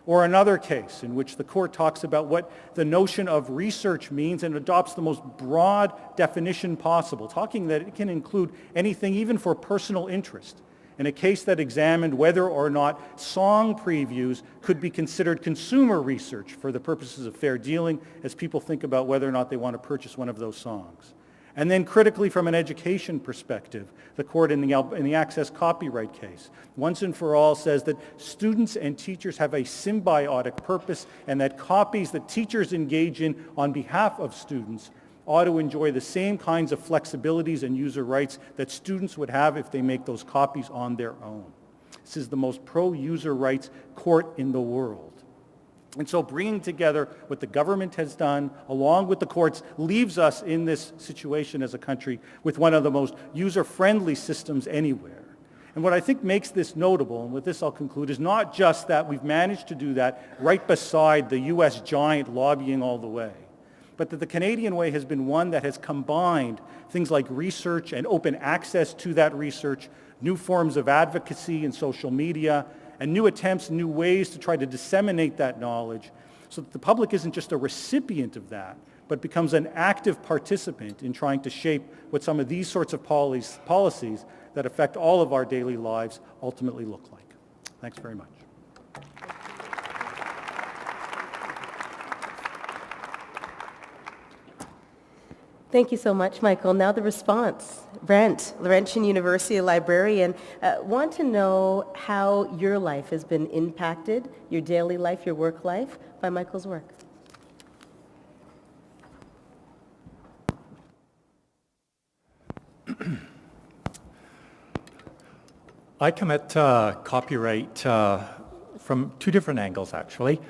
Or another case in which the court talks about what the notion of research means and adopts the most broad definition possible, talking that it can include anything even for personal interest, in a case that examined whether or not song previews could be considered consumer research for the purposes of fair dealing as people think about whether or not they want to purchase one of those songs. And then critically, from an education perspective, the court in the access copyright case, once and for all says that students and teachers have a symbiotic purpose, and that copies that teachers engage in on behalf of students ought to enjoy the same kinds of flexibilities and user rights that students would have if they make those copies on their own. This is the most pro-user rights court in the world. And so bringing together what the government has done along with the courts leaves us in this situation as a country with one of the most user-friendly systems anywhere. And what I think makes this notable, and with this I'll conclude, is not just that we've managed to do that right beside the US giant lobbying all the way, but that the Canadian way has been one that has combined things like research and open access to that research, new forms of advocacy in social media, and new attempts, new ways to try to disseminate that knowledge so that the public isn't just a recipient of that, but becomes an active participant in trying to shape what some of these sorts of policies that affect all of our daily lives ultimately look like. Thanks very much. Thank you so much, Michael. Now the response. Brent, Laurentian University librarian, want to know how your life has been impacted, your daily life, your work life, by Michael's work. I come at copyright from two different angles, actually.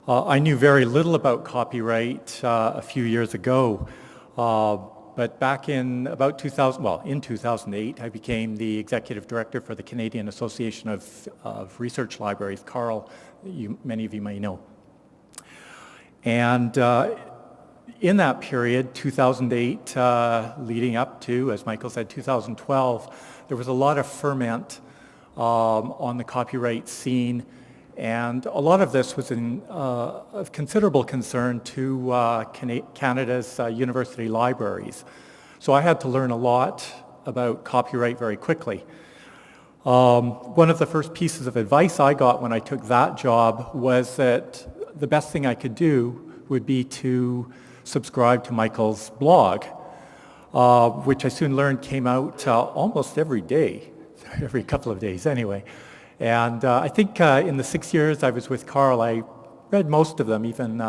I knew very little about copyright a few years ago. But back in about 2008, I became the executive director for the Canadian Association of Research Libraries, CARL, many of you may know. And in that period, 2008 leading up to, as Michael said, 2012, there was a lot of ferment on the copyright scene. And a lot of this was of considerable concern to Canada's university libraries. So I had to learn a lot about copyright very quickly. One of the first pieces of advice I got when I took that job was that the best thing I could do would be to subscribe to Michael's blog, which I soon learned came out almost every day, every couple of days anyway. And I think in the 6 years I was with CARL, I read most of them, even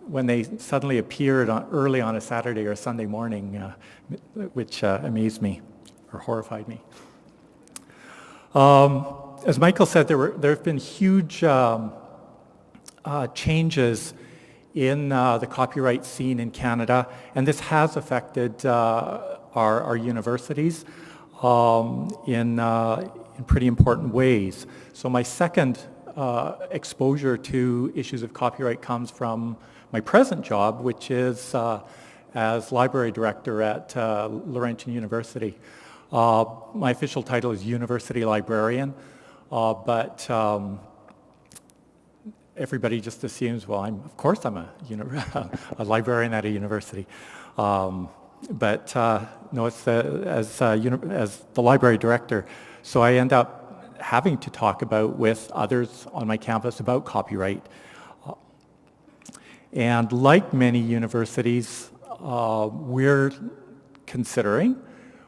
when they suddenly appeared early on a Saturday or Sunday morning, which amazed me or horrified me. As Michael said, there have been huge changes in the copyright scene in Canada, and this has affected our universities in pretty important ways. So my second exposure to issues of copyright comes from my present job, which is as library director at Laurentian University. My official title is university librarian, but everybody just assumes, well, of course I'm a librarian at a university. But no, it's as the library director. So I end up having to talk with others on my campus about copyright. And like many universities, we're considering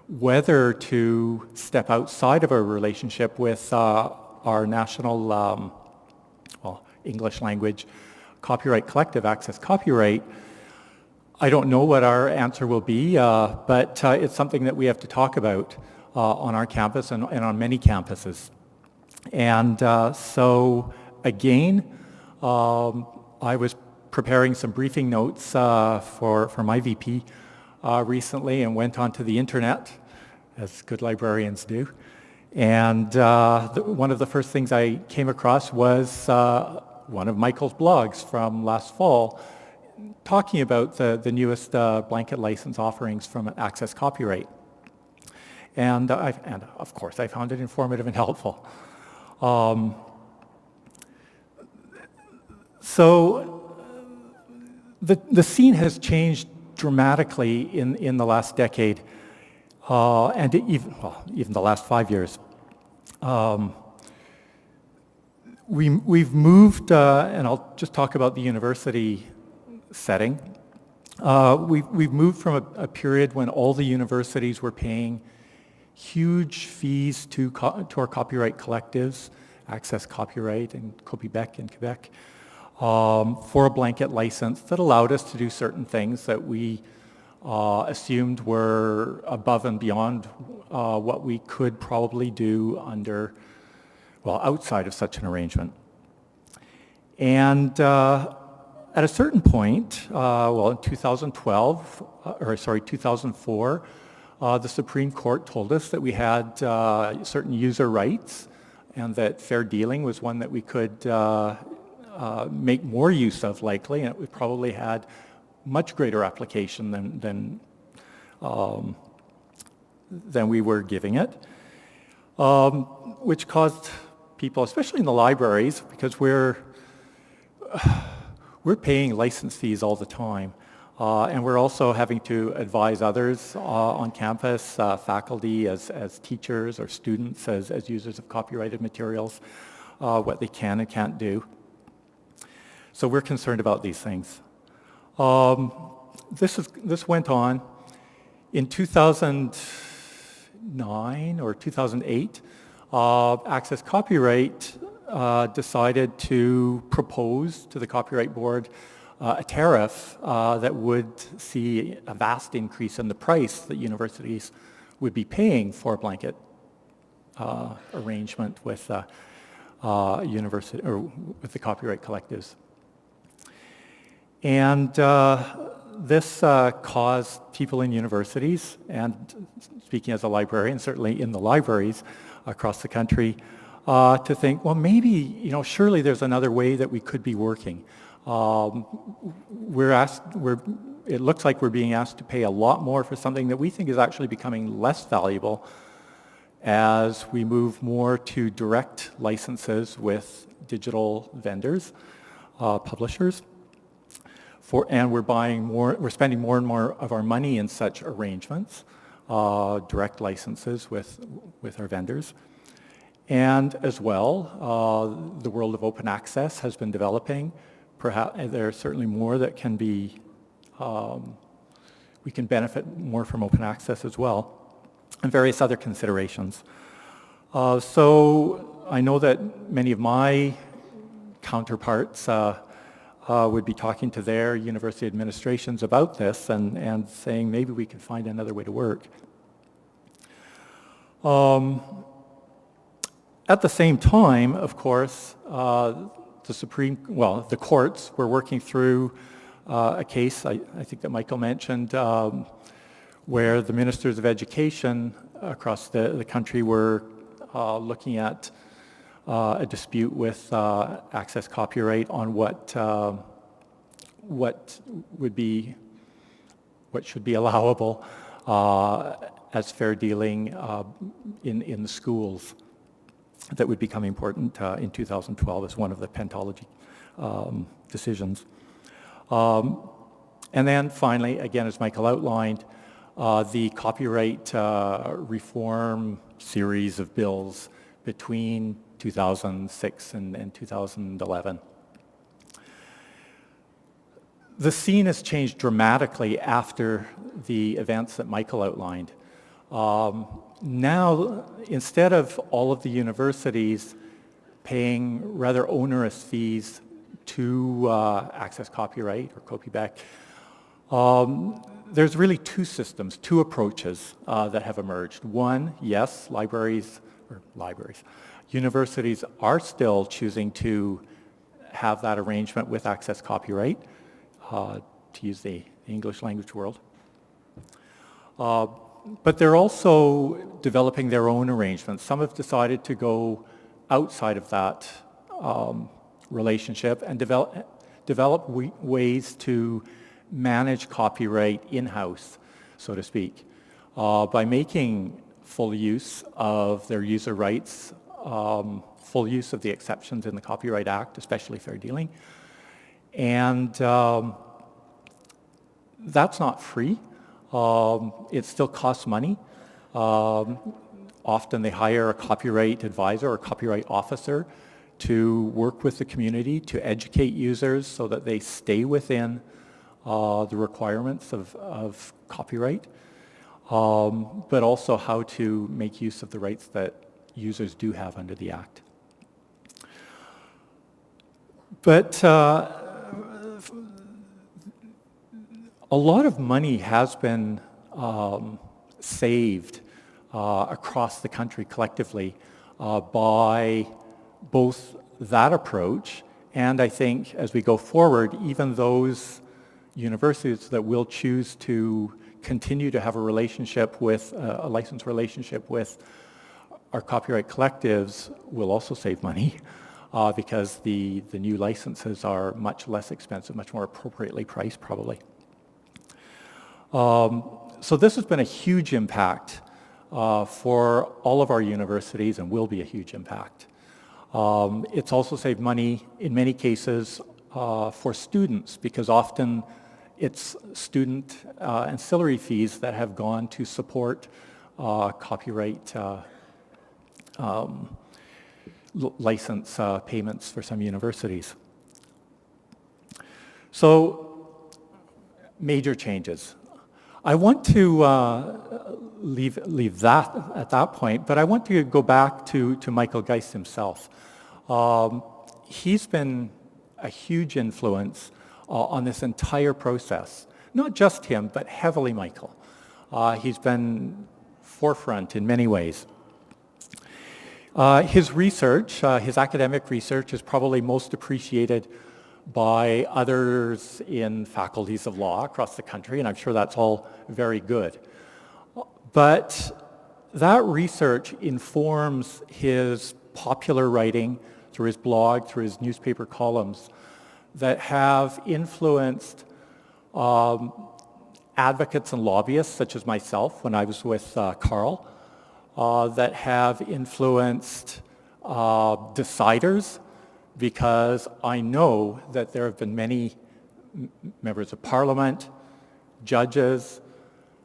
whether to step outside of our relationship with our national English language copyright collective, Access Copyright, I don't know what our answer will be, but it's something that we have to talk about on our campus and on many campuses. And so again, I was preparing some briefing notes for my VP recently and went onto the internet, as good librarians do. And one of the first things I came across was one of Michael's blogs from last fall, talking about the newest blanket license offerings from Access Copyright. And of course I found it informative and helpful. So the scene has changed dramatically in the last decade, and even the last 5 years. We've moved, and I'll just talk about the university setting. We've moved from a period when all the universities were paying huge fees to our copyright collectives, Access Copyright and Copybec in Quebec, for a blanket license that allowed us to do certain things that we assumed were above and beyond what we could probably do outside of such an arrangement. And at a certain point, in 2004, the Supreme Court told us that we had certain user rights and that fair dealing was one that we could make more use of likely, and it probably had much greater application than we were giving it, which caused people, especially in the libraries, because we're paying license fees all the time, and we're also having to advise others on campus, faculty as teachers or students as users of copyrighted materials, what they can and can't do. So we're concerned about these things. This went on. In 2009 or 2008, Access Copyright decided to propose to the Copyright Board a tariff that would see a vast increase in the price that universities would be paying for a blanket arrangement with university or with the copyright collectives. And this caused people in universities, and speaking as a librarian, certainly in the libraries across the country, to think, well, maybe, surely there's another way that we could be working. It looks like we're being asked to pay a lot more for something that we think is actually becoming less valuable as we move more to direct licenses with digital vendors, publishers. And we're spending more and more of our money in such arrangements, direct licenses with our vendors. And as well, the world of open access has been developing. Perhaps there are certainly more that can be, we can benefit more from open access as well, and various other considerations. So I know that many of my counterparts would be talking to their university administrations about this and saying maybe we can find another way to work. At the same time, of course, the courts were working through a case, I think that Michael mentioned, where the ministers of education across the country were looking at a dispute with Access Copyright on what should be allowable as fair dealing in the schools. That would become important in 2012 as one of the pentology decisions. And then finally, again, as Michael outlined, the copyright reform series of bills between 2006 and 2011. The scene has changed dramatically after the events that Michael outlined. Now, instead of all of the universities paying rather onerous fees to Access Copyright or Copybec, There's really two systems, two approaches that have emerged. One, yes, universities are still choosing to have that arrangement with access copyright, to use the English language world. But they're also developing their own arrangements. Some have decided to go outside of that relationship and develop ways to manage copyright in-house, so to speak, by making full use of their user rights, full use of the exceptions in the Copyright Act, especially fair dealing. And that's not free. It still costs money. Often they hire a copyright advisor or copyright officer to work with the community to educate users so that they stay within the requirements of copyright, but also how to make use of the rights that users do have under the Act. But a lot of money has been saved across the country collectively by both that approach and, I think, as we go forward, even those universities that will choose to continue to have a relationship with, a licensed relationship with our copyright collectives will also save money because the new licenses are much less expensive, much more appropriately priced probably. So this has been a huge impact for all of our universities and will be a huge impact. It's also saved money in many cases for students because often it's student ancillary fees that have gone to support copyright license payments for some universities. So major changes. I want to leave that at that point, but I want to go back to Michael Geist himself. He's been a huge influence on this entire process. Not just him, but heavily Michael. He's been forefront in many ways. His research, his academic research, is probably most appreciated by others in faculties of law across the country, and I'm sure that's all very good. But that research informs his popular writing through his blog, through his newspaper columns, that have influenced advocates and lobbyists, such as myself when I was with Carl, that have influenced deciders, because I know that there have been many members of parliament, judges,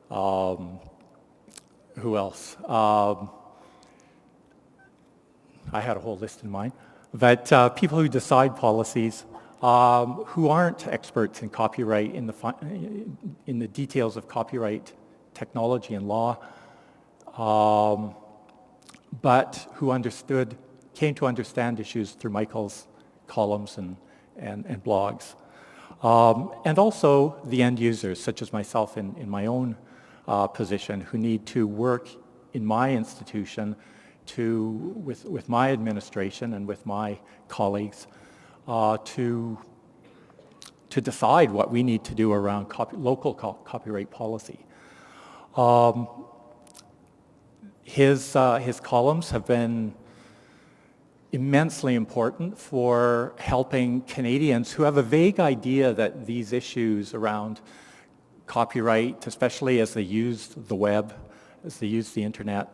who else? I had a whole list in mind, but people who decide policies who aren't experts in copyright, in the details of copyright technology and law, but who came to understand issues through Michael's columns and blogs. And also the end users, such as myself in my own position, who need to work in my institution with my administration and with my colleagues to decide what we need to do around local copyright policy. His columns have been immensely important for helping Canadians who have a vague idea that these issues around copyright, especially as they use the web, as they use the internet,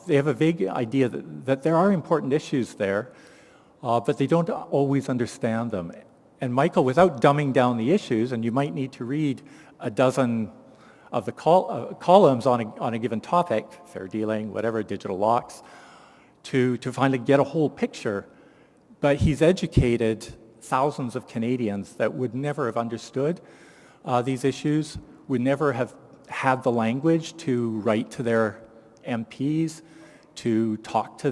they have a vague idea that there are important issues there, but they don't always understand them. And Michael, without dumbing down the issues, and you might need to read a dozen of the columns on a given topic, fair dealing, whatever, digital locks, to finally get a whole picture, but he's educated thousands of Canadians that would never have understood these issues, would never have had the language to write to their MPs, to talk to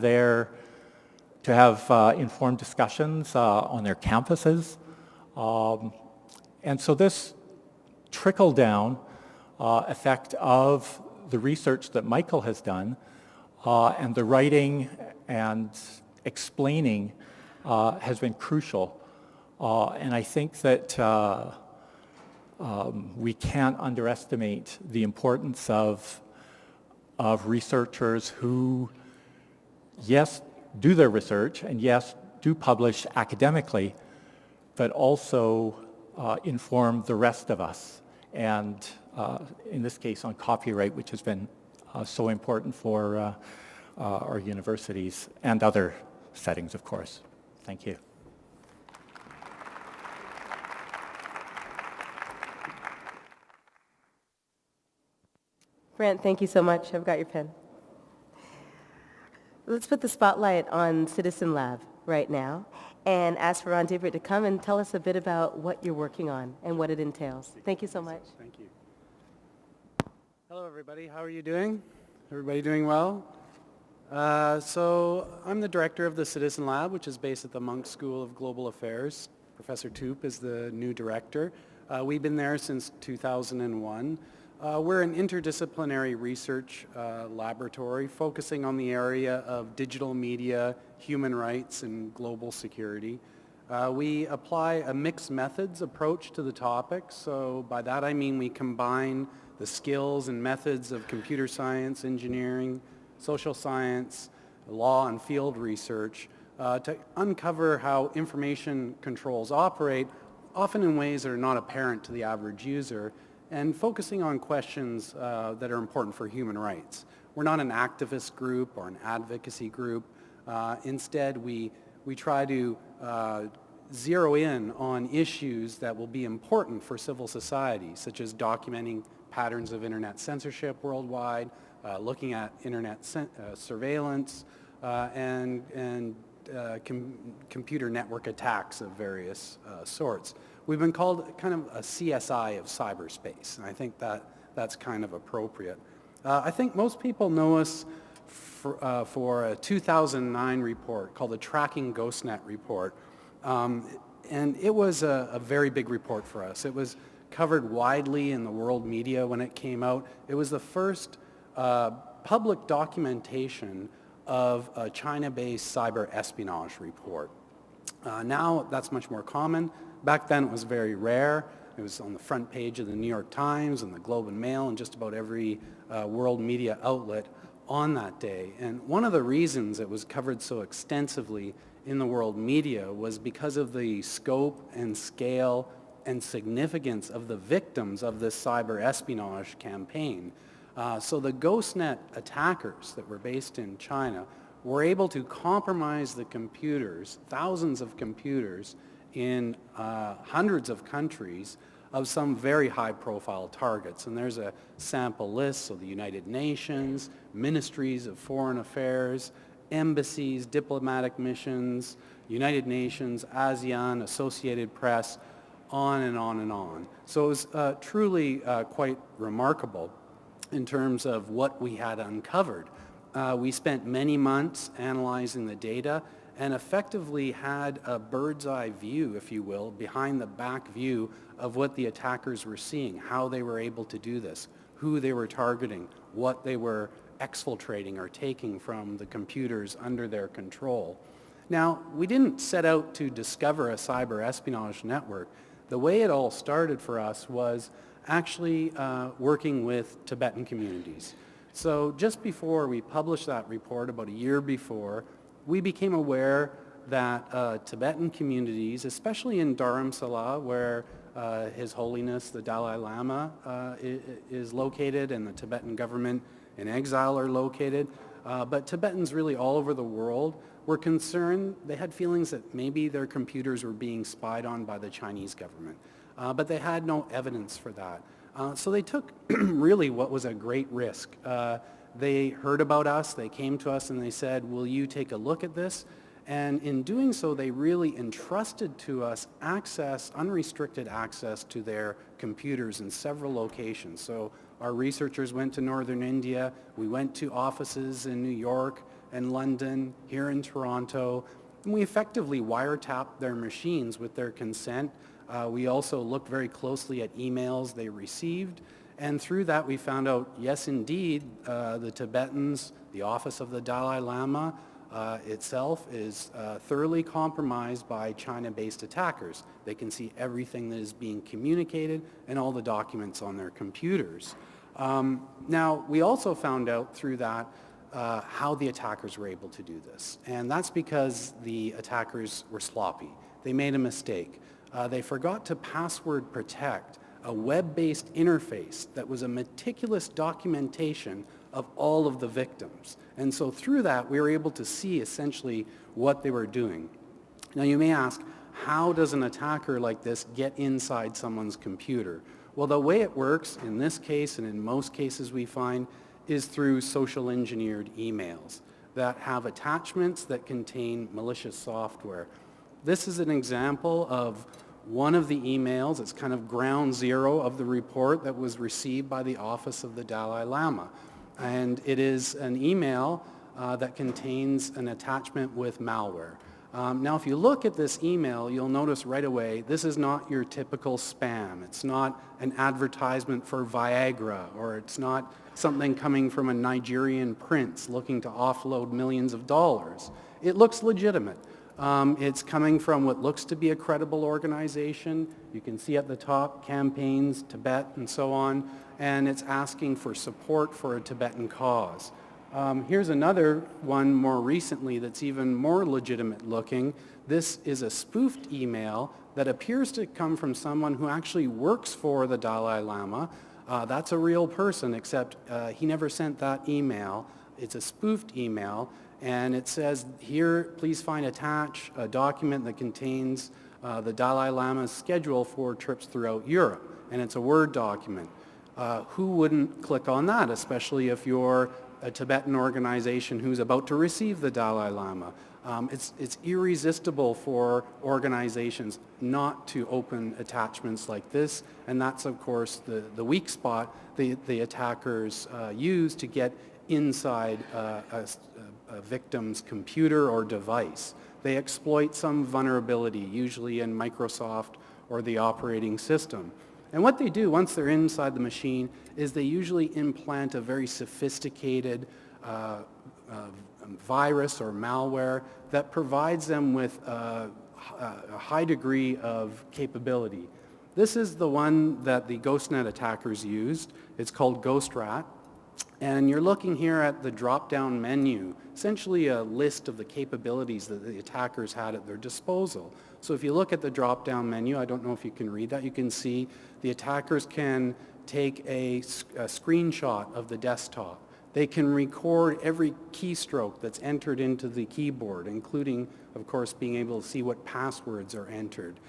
have informed discussions on their campuses. And so this trickle-down effect of the research that Michael has done and the writing and explaining has been crucial. And I think that we can't underestimate the importance of researchers who, yes, do their research and yes, do publish academically, but also inform the rest of us. And in this case on copyright, which has been so important for our universities and other settings, of course. Thank you. Brent, thank you so much. I've got your pen. Let's put the spotlight on Citizen Lab right now and ask for Ron Deibert to come and tell us a bit about what you're working on and what it entails. Thank you so much. Thank you. Hello, everybody. How are you doing? Everybody doing well? So I'm the director of the Citizen Lab, which is based at the Munk School of Global Affairs. Professor Toop is the new director. We've been there since 2001. We're an interdisciplinary research laboratory focusing on the area of digital media, human rights, and global security. We apply a mixed methods approach to the topic. So by that I mean we combine the skills and methods of computer science, engineering, social science, law, and field research to uncover how information controls operate, often in ways that are not apparent to the average user, and focusing on questions that are important for human rights. We're not an activist group or an advocacy group. Instead, we try to zero in on issues that will be important for civil society, such as documenting patterns of internet censorship worldwide, looking at internet surveillance, and computer network attacks of various sorts. We've been called kind of a CSI of cyberspace, and I think that's kind of appropriate. I think most people know us for a 2009 report called the Tracking GhostNet Report, and it was a very big report for us. It was covered widely in the world media when it came out. It was the first public documentation of a China-based cyber espionage report. Now that's much more common. Back then it was very rare. It was on the front page of the New York Times and the Globe and Mail and just about every world media outlet on that day. And one of the reasons it was covered so extensively in the world media was because of the scope and scale and significance of the victims of this cyber espionage campaign. So the GhostNet attackers that were based in China were able to compromise the computers, thousands of computers in hundreds of countries of some very high-profile targets. And there's a sample list, so the United Nations, ministries of foreign affairs, embassies, diplomatic missions, United Nations, ASEAN, Associated Press, on and on and on. So it was truly quite remarkable in terms of what we had uncovered. We spent many months analyzing the data and effectively had a bird's eye view, if you will, behind the back view of what the attackers were seeing, how they were able to do this, who they were targeting, what they were exfiltrating or taking from the computers under their control. Now, we didn't set out to discover a cyber espionage network. The way it all started for us was actually working with Tibetan communities. So just before we published that report, about a year before, we became aware that Tibetan communities, especially in Dharamsala, where His Holiness the Dalai Lama is located and the Tibetan government in exile are located, but Tibetans really all over the world were concerned. They had feelings that maybe their computers were being spied on by the Chinese government, but they had no evidence for that. So they took really what was a great risk. They heard about us, they came to us and they said, will you take a look at this? And in doing so, they really entrusted to us access, unrestricted access to their computers in several locations. So our researchers went to northern India, we went to offices in New York and London, here in Toronto, and we effectively wiretapped their machines with their consent, We also looked very closely at emails they received, and through that we found out, yes indeed, the Tibetans, the office of the Dalai Lama itself is thoroughly compromised by China-based attackers. They can see everything that is being communicated and all the documents on their computers. Now, we also found out through that how the attackers were able to do this. And that's because the attackers were sloppy. They made a mistake. They forgot to password protect a web-based interface that was a meticulous documentation of all of the victims. And so through that, we were able to see essentially what they were doing. Now you may ask, how does an attacker like this get inside someone's computer? Well, the way it works in this case and in most cases we find is through social engineered emails that have attachments that contain malicious software. This is an example of one of the emails. It's kind of ground zero of the report that was received by the office of the Dalai Lama. And it is an email that contains an attachment with malware. Now, if you look at this email, you'll notice right away, this is not your typical spam. It's not an advertisement for Viagra, or it's not something coming from a Nigerian prince looking to offload millions of dollars. It looks legitimate. It's coming from what looks to be a credible organization. You can see at the top, campaigns, Tibet, and so on, and it's asking for support for a Tibetan cause. Here's another one more recently that's even more legitimate looking. This is a spoofed email that appears to come from someone who actually works for the Dalai Lama. That's a real person, except he never sent that email. It's a spoofed email, and it says here, please find attached a document that contains the Dalai Lama's schedule for trips throughout Europe, and it's a Word document. Who wouldn't click on that, especially if you're a Tibetan organization who's about to receive the Dalai Lama? It's irresistible for organizations not to open attachments like this, and that's of course the weak spot the attackers use to get inside a victim's computer or device. They exploit some vulnerability, usually in Microsoft or the operating system. And what they do once they're inside the machine is they usually implant a very sophisticated virus or malware that provides them with a high degree of capability. This is the one that the GhostNet attackers used. It's called GhostRat. And you're looking here at the drop-down menu, essentially a list of the capabilities that the attackers had at their disposal. So if you look at the drop-down menu, I don't know if you can read that, you can see the attackers can take a screenshot of the desktop. They can record every keystroke that's entered into the keyboard, including, of course, being able to see what passwords are entered.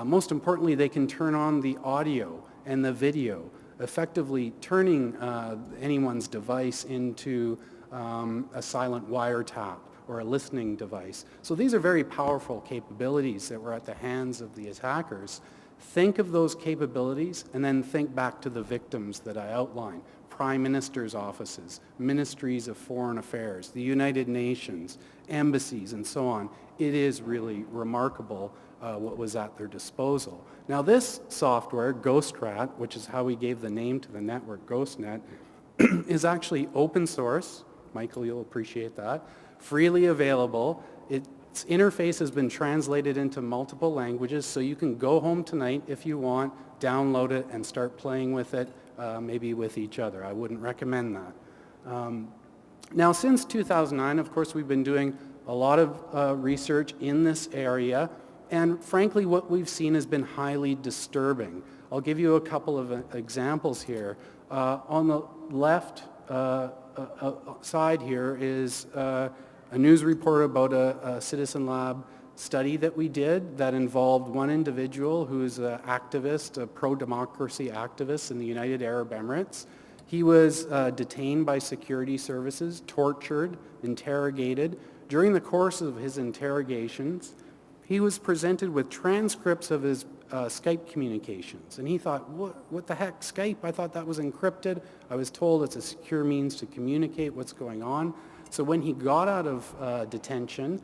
Most importantly, they can turn on the audio and the video, effectively turning anyone's device into a silent wiretap or a listening device. So these are very powerful capabilities that were at the hands of the attackers. Think of those capabilities and then think back to the victims that I outlined. Prime Minister's offices, ministries of foreign affairs, the United Nations, embassies, and so on. It is really remarkable what was at their disposal. Now this software, GhostRat, which is how we gave the name to the network, GhostNet, is actually open source. Michael, you'll appreciate that. Freely available. Its interface has been translated into multiple languages, so you can go home tonight if you want, download it, and start playing with it, maybe with each other. I wouldn't recommend that. Now, since 2009, of course, we've been doing a lot of research in this area, and frankly, what we've seen has been highly disturbing. I'll give you a couple of examples here. On the left side here is a news report about a Citizen Lab study that we did that involved one individual who is an activist, a pro-democracy activist in the United Arab Emirates. He was detained by security services, tortured, interrogated. During the course of his interrogations, he was presented with transcripts of his Skype communications. And he thought, what the heck, Skype? I thought that was encrypted. I was told it's a secure means to communicate what's going on. So when he got out of detention,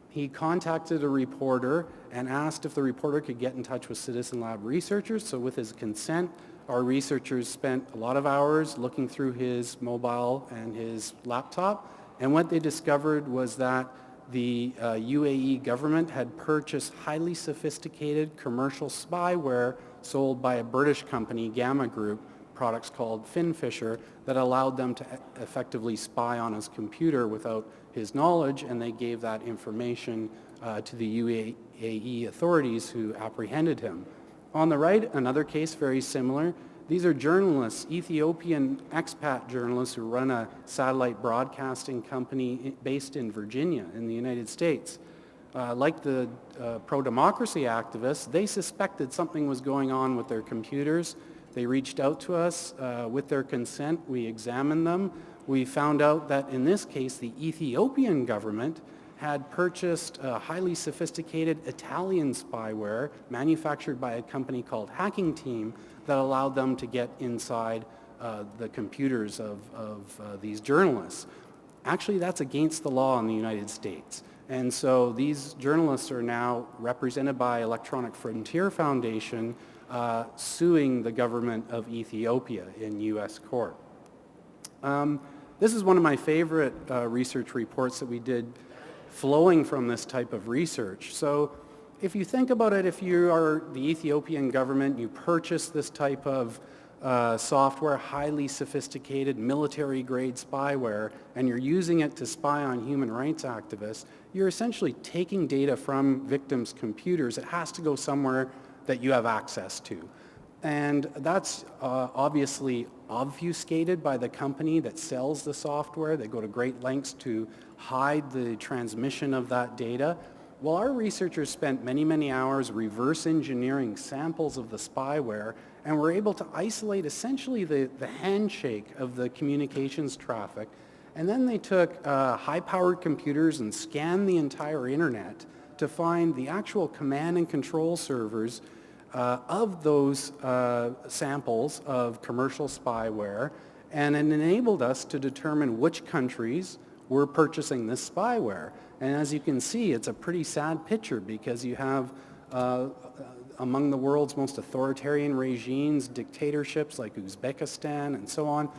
He contacted a reporter and asked if the reporter could get in touch with Citizen Lab researchers. So with his consent, our researchers spent a lot of hours looking through his mobile and his laptop, and what they discovered was that the UAE government had purchased highly sophisticated commercial spyware sold by a British company, Gamma Group, products called Finfisher, that allowed them to effectively spy on his computer without his knowledge, and they gave that information to the UAE authorities who apprehended him. On the right, another case very similar. These are journalists, Ethiopian expat journalists who run a satellite broadcasting company based in Virginia in the United States. Like the pro-democracy activists, they suspected something was going on with their computers. They reached out to us with their consent. We examined them. We found out that in this case, the Ethiopian government had purchased a highly sophisticated Italian spyware manufactured by a company called Hacking Team that allowed them to get inside the computers of these journalists. Actually, that's against the law in the United States. And so these journalists are now represented by Electronic Frontier Foundation suing the government of Ethiopia in U.S. court. This is one of my favorite research reports that we did flowing from this type of research. So if you think about it, if you are the Ethiopian government, you purchase this type of software, highly sophisticated military-grade spyware, and you're using it to spy on human rights activists, you're essentially taking data from victims' computers. It has to go somewhere that you have access to. And that's obviously obfuscated by the company that sells the software. They go to great lengths to hide the transmission of that data. Well, our researchers spent many, many hours reverse engineering samples of the spyware, and were able to isolate essentially the handshake of the communications traffic. And then they took high-powered computers and scanned the entire internet to find the actual command and control servers of those samples of commercial spyware, and it enabled us to determine which countries were purchasing this spyware. And as you can see, it's a pretty sad picture because you have among the world's most authoritarian regimes, dictatorships like Uzbekistan and so on,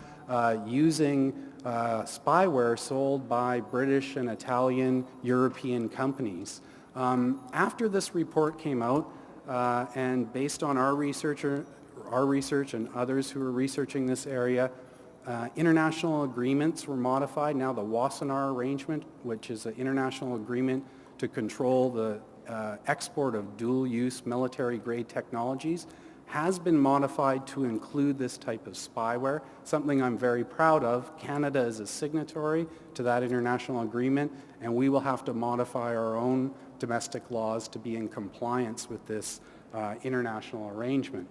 using spyware sold by British and Italian European companies. After this report came out, and based on our research and others who are researching this area, international agreements were modified. Now the Wassenaar Arrangement, which is an international agreement to control the export of dual-use military-grade technologies, has been modified to include this type of spyware, something I'm very proud of. Canada is a signatory to that international agreement, and we will have to modify our own domestic laws to be in compliance with this international arrangement.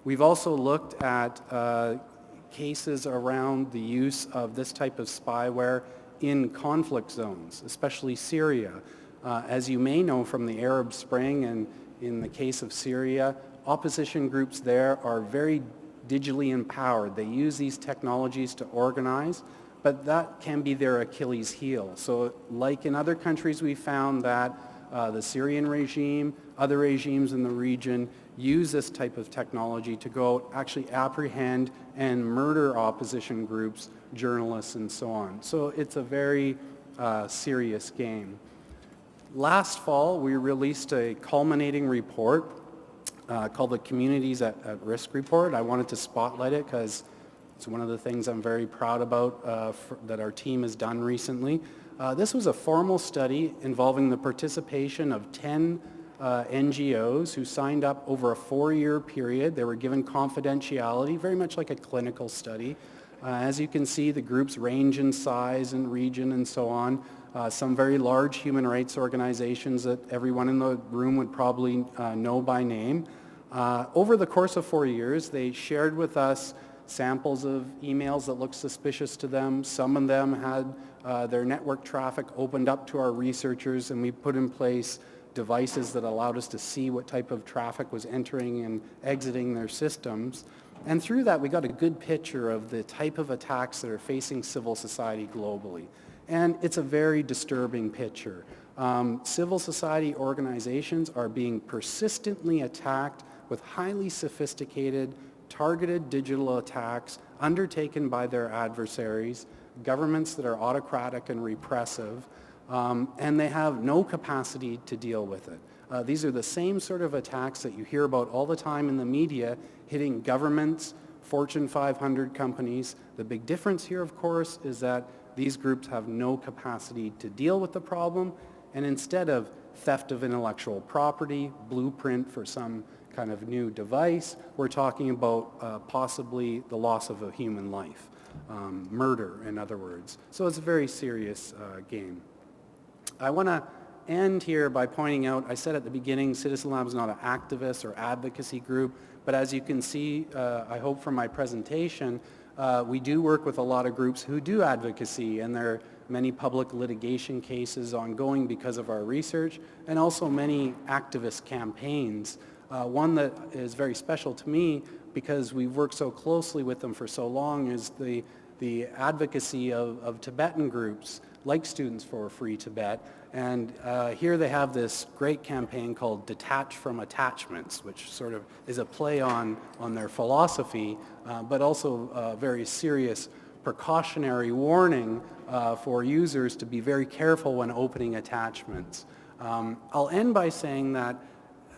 We've also looked at cases around the use of this type of spyware in conflict zones, especially Syria. As you may know from the Arab Spring, and in the case of Syria, opposition groups there are very digitally empowered. They use these technologies to organize, but that can be their Achilles heel. So like in other countries, we found that the Syrian regime, other regimes in the region use this type of technology to go actually apprehend and murder opposition groups, journalists, and so on. So it's a very serious game. Last fall, we released a culminating report called the Communities at Risk Report. I wanted to spotlight it because it's one of the things I'm very proud about that our team has done recently. This was a formal study involving the participation of 10 NGOs who signed up over a 4-year period. They were given confidentiality, very much like a clinical study. As you can see, the groups range in size and region and so on. Some very large human rights organizations that everyone in the room would probably know by name. Over the course of 4 years, they shared with us samples of emails that looked suspicious to them. Some of them had their network traffic opened up to our researchers, and we put in place devices that allowed us to see what type of traffic was entering and exiting their systems. And through that, we got a good picture of the type of attacks that are facing civil society globally. And it's a very disturbing picture. Civil society organizations are being persistently attacked with highly sophisticated, targeted digital attacks undertaken by their adversaries, governments that are autocratic and repressive, and they have no capacity to deal with it. These are the same sort of attacks that you hear about all the time in the media, hitting governments, Fortune 500 companies. The big difference here, of course, is that these groups have no capacity to deal with the problem, and instead of theft of intellectual property, blueprint for some kind of new device, we're talking about possibly the loss of a human life, murder, in other words. So it's a very serious game. I want to end here by pointing out, I said at the beginning, Citizen Lab is not an activist or advocacy group, but as you can see, I hope from my presentation, we do work with a lot of groups who do advocacy, and there are many public litigation cases ongoing because of our research, and also many activist campaigns. One that is very special to me, because we've worked so closely with them for so long, is the advocacy of Tibetan groups like Students for Free Tibet. And here they have this great campaign called Detach from Attachments, which sort of is a play on their philosophy, but also a very serious precautionary warning for users to be very careful when opening attachments. I'll end by saying that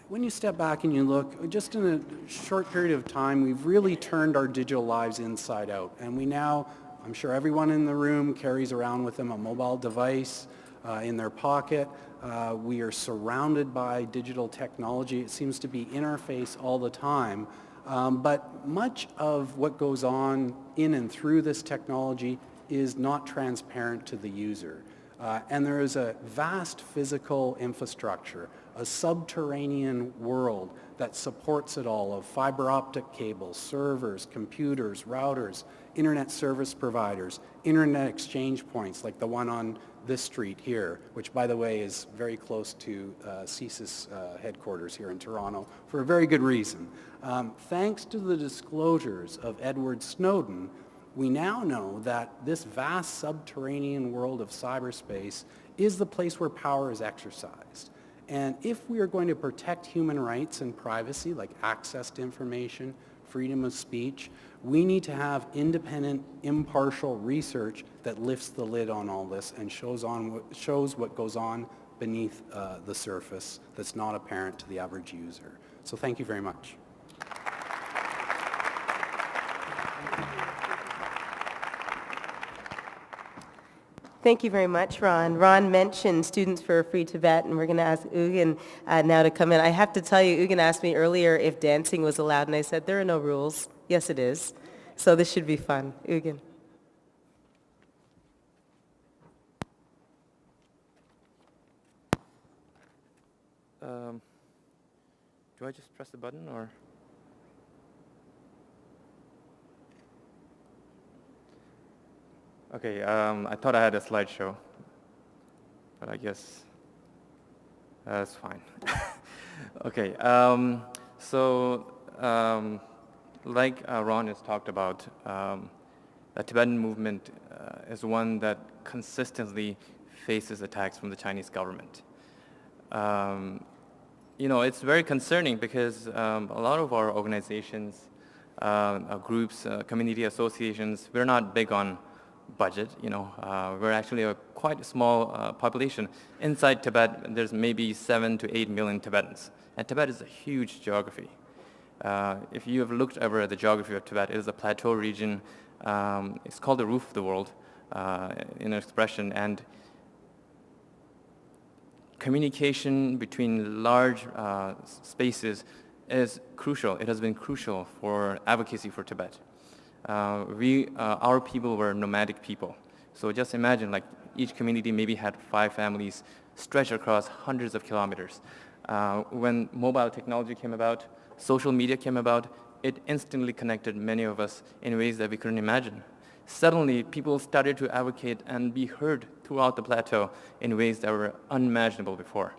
when you step back and you look, just in a short period of time, we've really turned our digital lives inside out. And we now, I'm sure everyone in the room carries around with them a mobile device in their pocket. We are surrounded by digital technology. It seems to be in our face all the time. But much of what goes on in and through this technology is not transparent to the user. And there is a vast physical infrastructure, a subterranean world that supports it all, of fiber optic cables, servers, computers, routers, internet service providers, internet exchange points like the one on this street here, which by the way is very close to CSIS headquarters here in Toronto for a very good reason. Thanks to the disclosures of Edward Snowden, we now know that this vast subterranean world of cyberspace is the place where power is exercised. And if we are going to protect human rights and privacy, like access to information, freedom of speech, we need to have independent, impartial research that lifts the lid on all this and shows what goes on beneath the surface that's not apparent to the average user. So thank you very much. Thank you very much, Ron. Ron mentioned Students for Free Tibet, and we're going to ask Urgyen now to come in. I have to tell you, Urgyen asked me earlier if dancing was allowed, and I said, there are no rules. Yes, it is. So this should be fun. Urgyen. Do I just press the button, or? Okay, I thought I had a slideshow, but I guess that's fine. Okay, like Ron has talked about, the Tibetan movement is one that consistently faces attacks from the Chinese government. It's very concerning because a lot of our organizations, groups, community associations, we're not big on budget. We're actually a quite small population. Inside Tibet, there's maybe 7 to 8 million Tibetans, and Tibet is a huge geography. If you have looked ever at the geography of Tibet, it is a plateau region. It's called the roof of the world in expression, and communication between large spaces is crucial. It has been crucial for advocacy for Tibet. Our people were nomadic people. So just imagine, like, each community maybe had 5 families stretched across hundreds of kilometers. When mobile technology came about, social media came about, it instantly connected many of us in ways that we couldn't imagine. Suddenly, people started to advocate and be heard throughout the plateau in ways that were unimaginable before.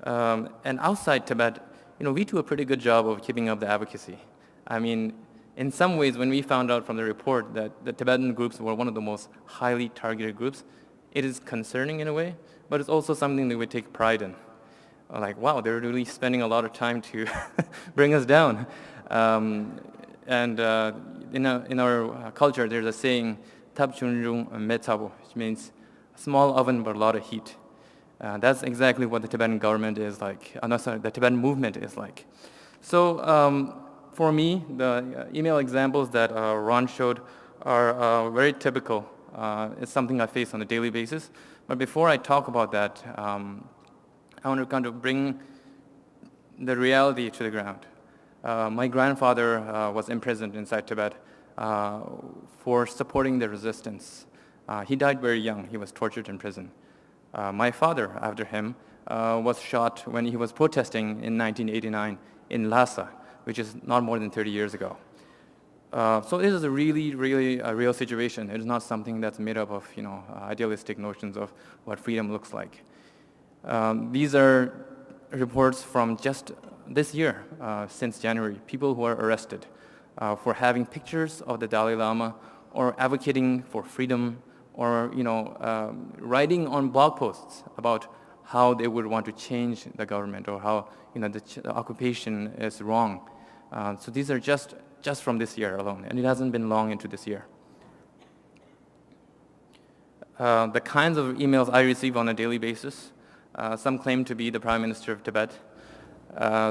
And outside Tibet, we do a pretty good job of keeping up the advocacy. I mean, in some ways, when we found out from the report that the Tibetan groups were one of the most highly targeted groups, It is concerning in a way, but it's also something that we take pride in. Like, wow, they're really spending a lot of time to bring us down. In our culture, there's a saying, "Tab chunjung metabo," which means a small oven but a lot of heat. That's exactly what the Tibetan government is like. The Tibetan movement is like. So for me, the email examples that Ron showed are very typical. It's something I face on a daily basis. But before I talk about that, I want to kind of bring the reality to the ground. My grandfather was imprisoned inside Tibet for supporting the resistance. He died very young. He was tortured in prison. My father, after him, was shot when he was protesting in 1989 in Lhasa, which is not more than 30 years ago. So this is a really a real situation. It is not something that's made up of idealistic notions of what freedom looks like. These are reports from just this year, since January, people who are arrested for having pictures of the Dalai Lama or advocating for freedom or writing on blog posts about how they would want to change the government or how the occupation is wrong. So these are just from this year alone, and it hasn't been long into this year. The kinds of emails I receive on a daily basis, some claim to be the Prime Minister of Tibet,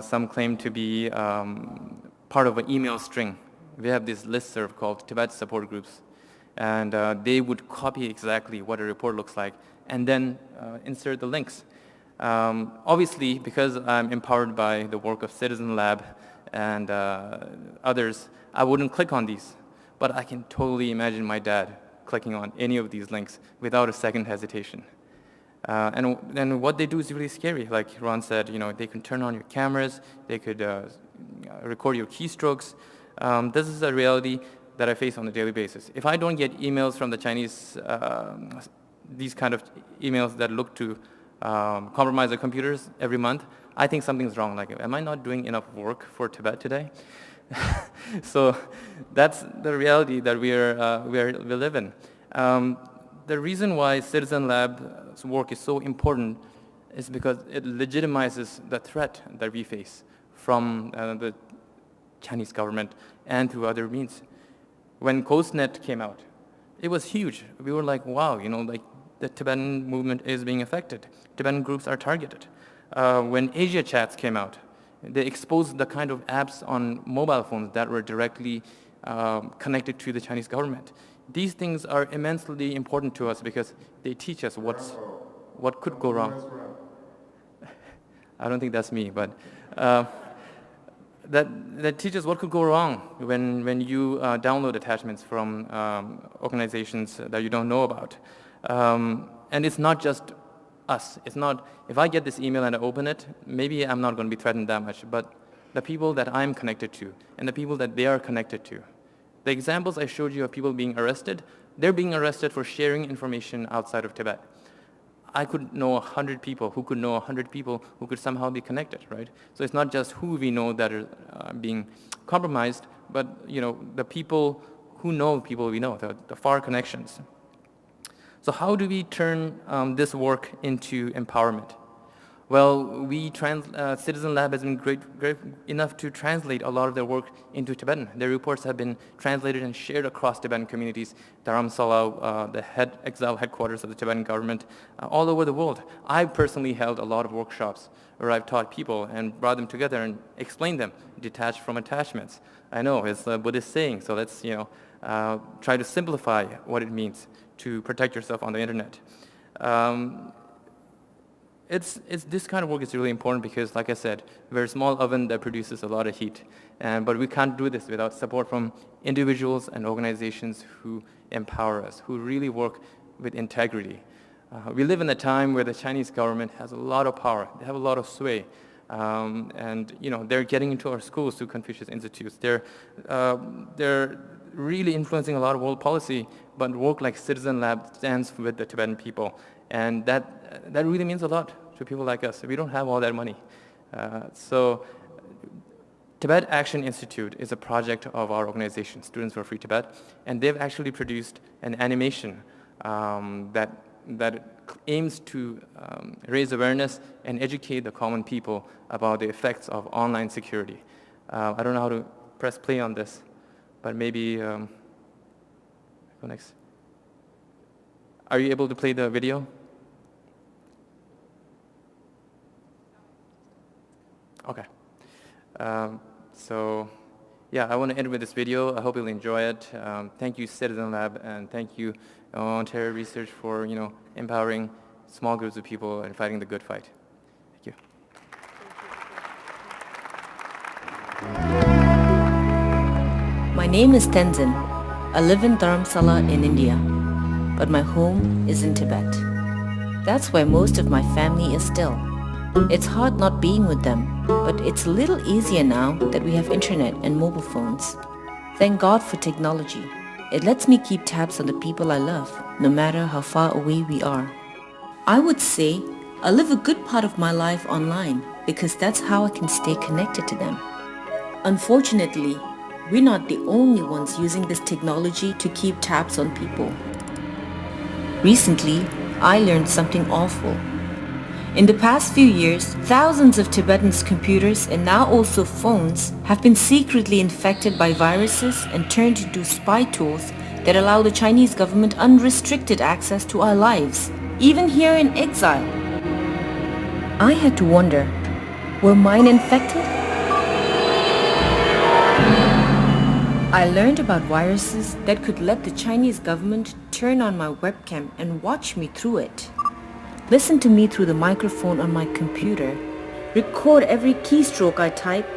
some claim to be part of an email string. We have this listserv called Tibet Support Groups, and they would copy exactly what a report looks like and then insert the links. Obviously, because I'm empowered by the work of Citizen Lab and others, I wouldn't click on these, but I can totally imagine my dad clicking on any of these links without a second hesitation. And what they do is really scary. Like Ron said, they can turn on your cameras, they could record your keystrokes. This is a reality that I face on a daily basis. If I don't get emails from the Chinese, these kind of emails that look to compromise the computers every month, I think something's wrong. Like, am I not doing enough work for Tibet today? So that's the reality that we live in. The reason why Citizen Lab's work is so important is because it legitimizes the threat that we face from the Chinese government and through other means. When CoastNet came out, it was huge. We were like, wow, the Tibetan movement is being affected. Tibetan groups are targeted. When Asia Chats came out, they exposed the kind of apps on mobile phones that were directly connected to the Chinese government. These things are immensely important to us because they teach us what could go wrong. I don't think that's me, but that teaches what could go wrong when you download attachments from organizations that you don't know about. And it's not just us. It's not, if I get this email and I open it, maybe I'm not going to be threatened that much, but the people that I'm connected to and the people that they are connected to. The examples I showed you of people being arrested, they're being arrested for sharing information outside of Tibet. I could know 100 people who could know 100 people who could somehow be connected, right? So it's not just who we know that are being compromised, but the people who know people we know, the far connections. So how do we turn this work into empowerment? Well, Citizen Lab has been great enough to translate a lot of their work into Tibetan. Their reports have been translated and shared across Tibetan communities, Dharamsala, the exile headquarters of the Tibetan government, all over the world. I personally held a lot of workshops where I've taught people and brought them together and explained them, detached from attachments. I know, it's a Buddhist saying, so let's try to simplify what it means to protect yourself on the internet. It's this kind of work is really important because, like I said, we're a small oven that produces a lot of heat. But we can't do this without support from individuals and organizations who empower us, who really work with integrity. We live in a time where the Chinese government has a lot of power. They have a lot of sway. And they're getting into our schools through Confucius Institutes. They're really influencing a lot of world policy, but work like Citizen Lab stands with the Tibetan people. And that really means a lot to people like us. We don't have all that money. So Tibet Action Institute is a project of our organization, Students for Free Tibet, and they've actually produced an animation that aims to raise awareness and educate the common people about the effects of online security. I don't know how to press play on this, but maybe go next. Are you able to play the video? Okay. So, yeah, I want to end with this video. I hope you'll enjoy it. Thank you, Citizen Lab, and thank you, Ontario Research, for empowering small groups of people and fighting the good fight. Thank you. My name is Tenzin. I live in Dharamsala in India, but my home is in Tibet. That's where most of my family is still. It's hard not being with them, but it's a little easier now that we have internet and mobile phones. Thank God for technology. It lets me keep tabs on the people I love, no matter how far away we are. I would say I live a good part of my life online because that's how I can stay connected to them. Unfortunately, we're not the only ones using this technology to keep tabs on people. Recently, I learned something awful. In the past few years, thousands of Tibetans' computers and now also phones have been secretly infected by viruses and turned into spy tools that allow the Chinese government unrestricted access to our lives, even here in exile. I had to wonder, were mine infected? I learned about viruses that could let the Chinese government turn on my webcam and watch me through it. Listen to me through the microphone on my computer, record every keystroke I type,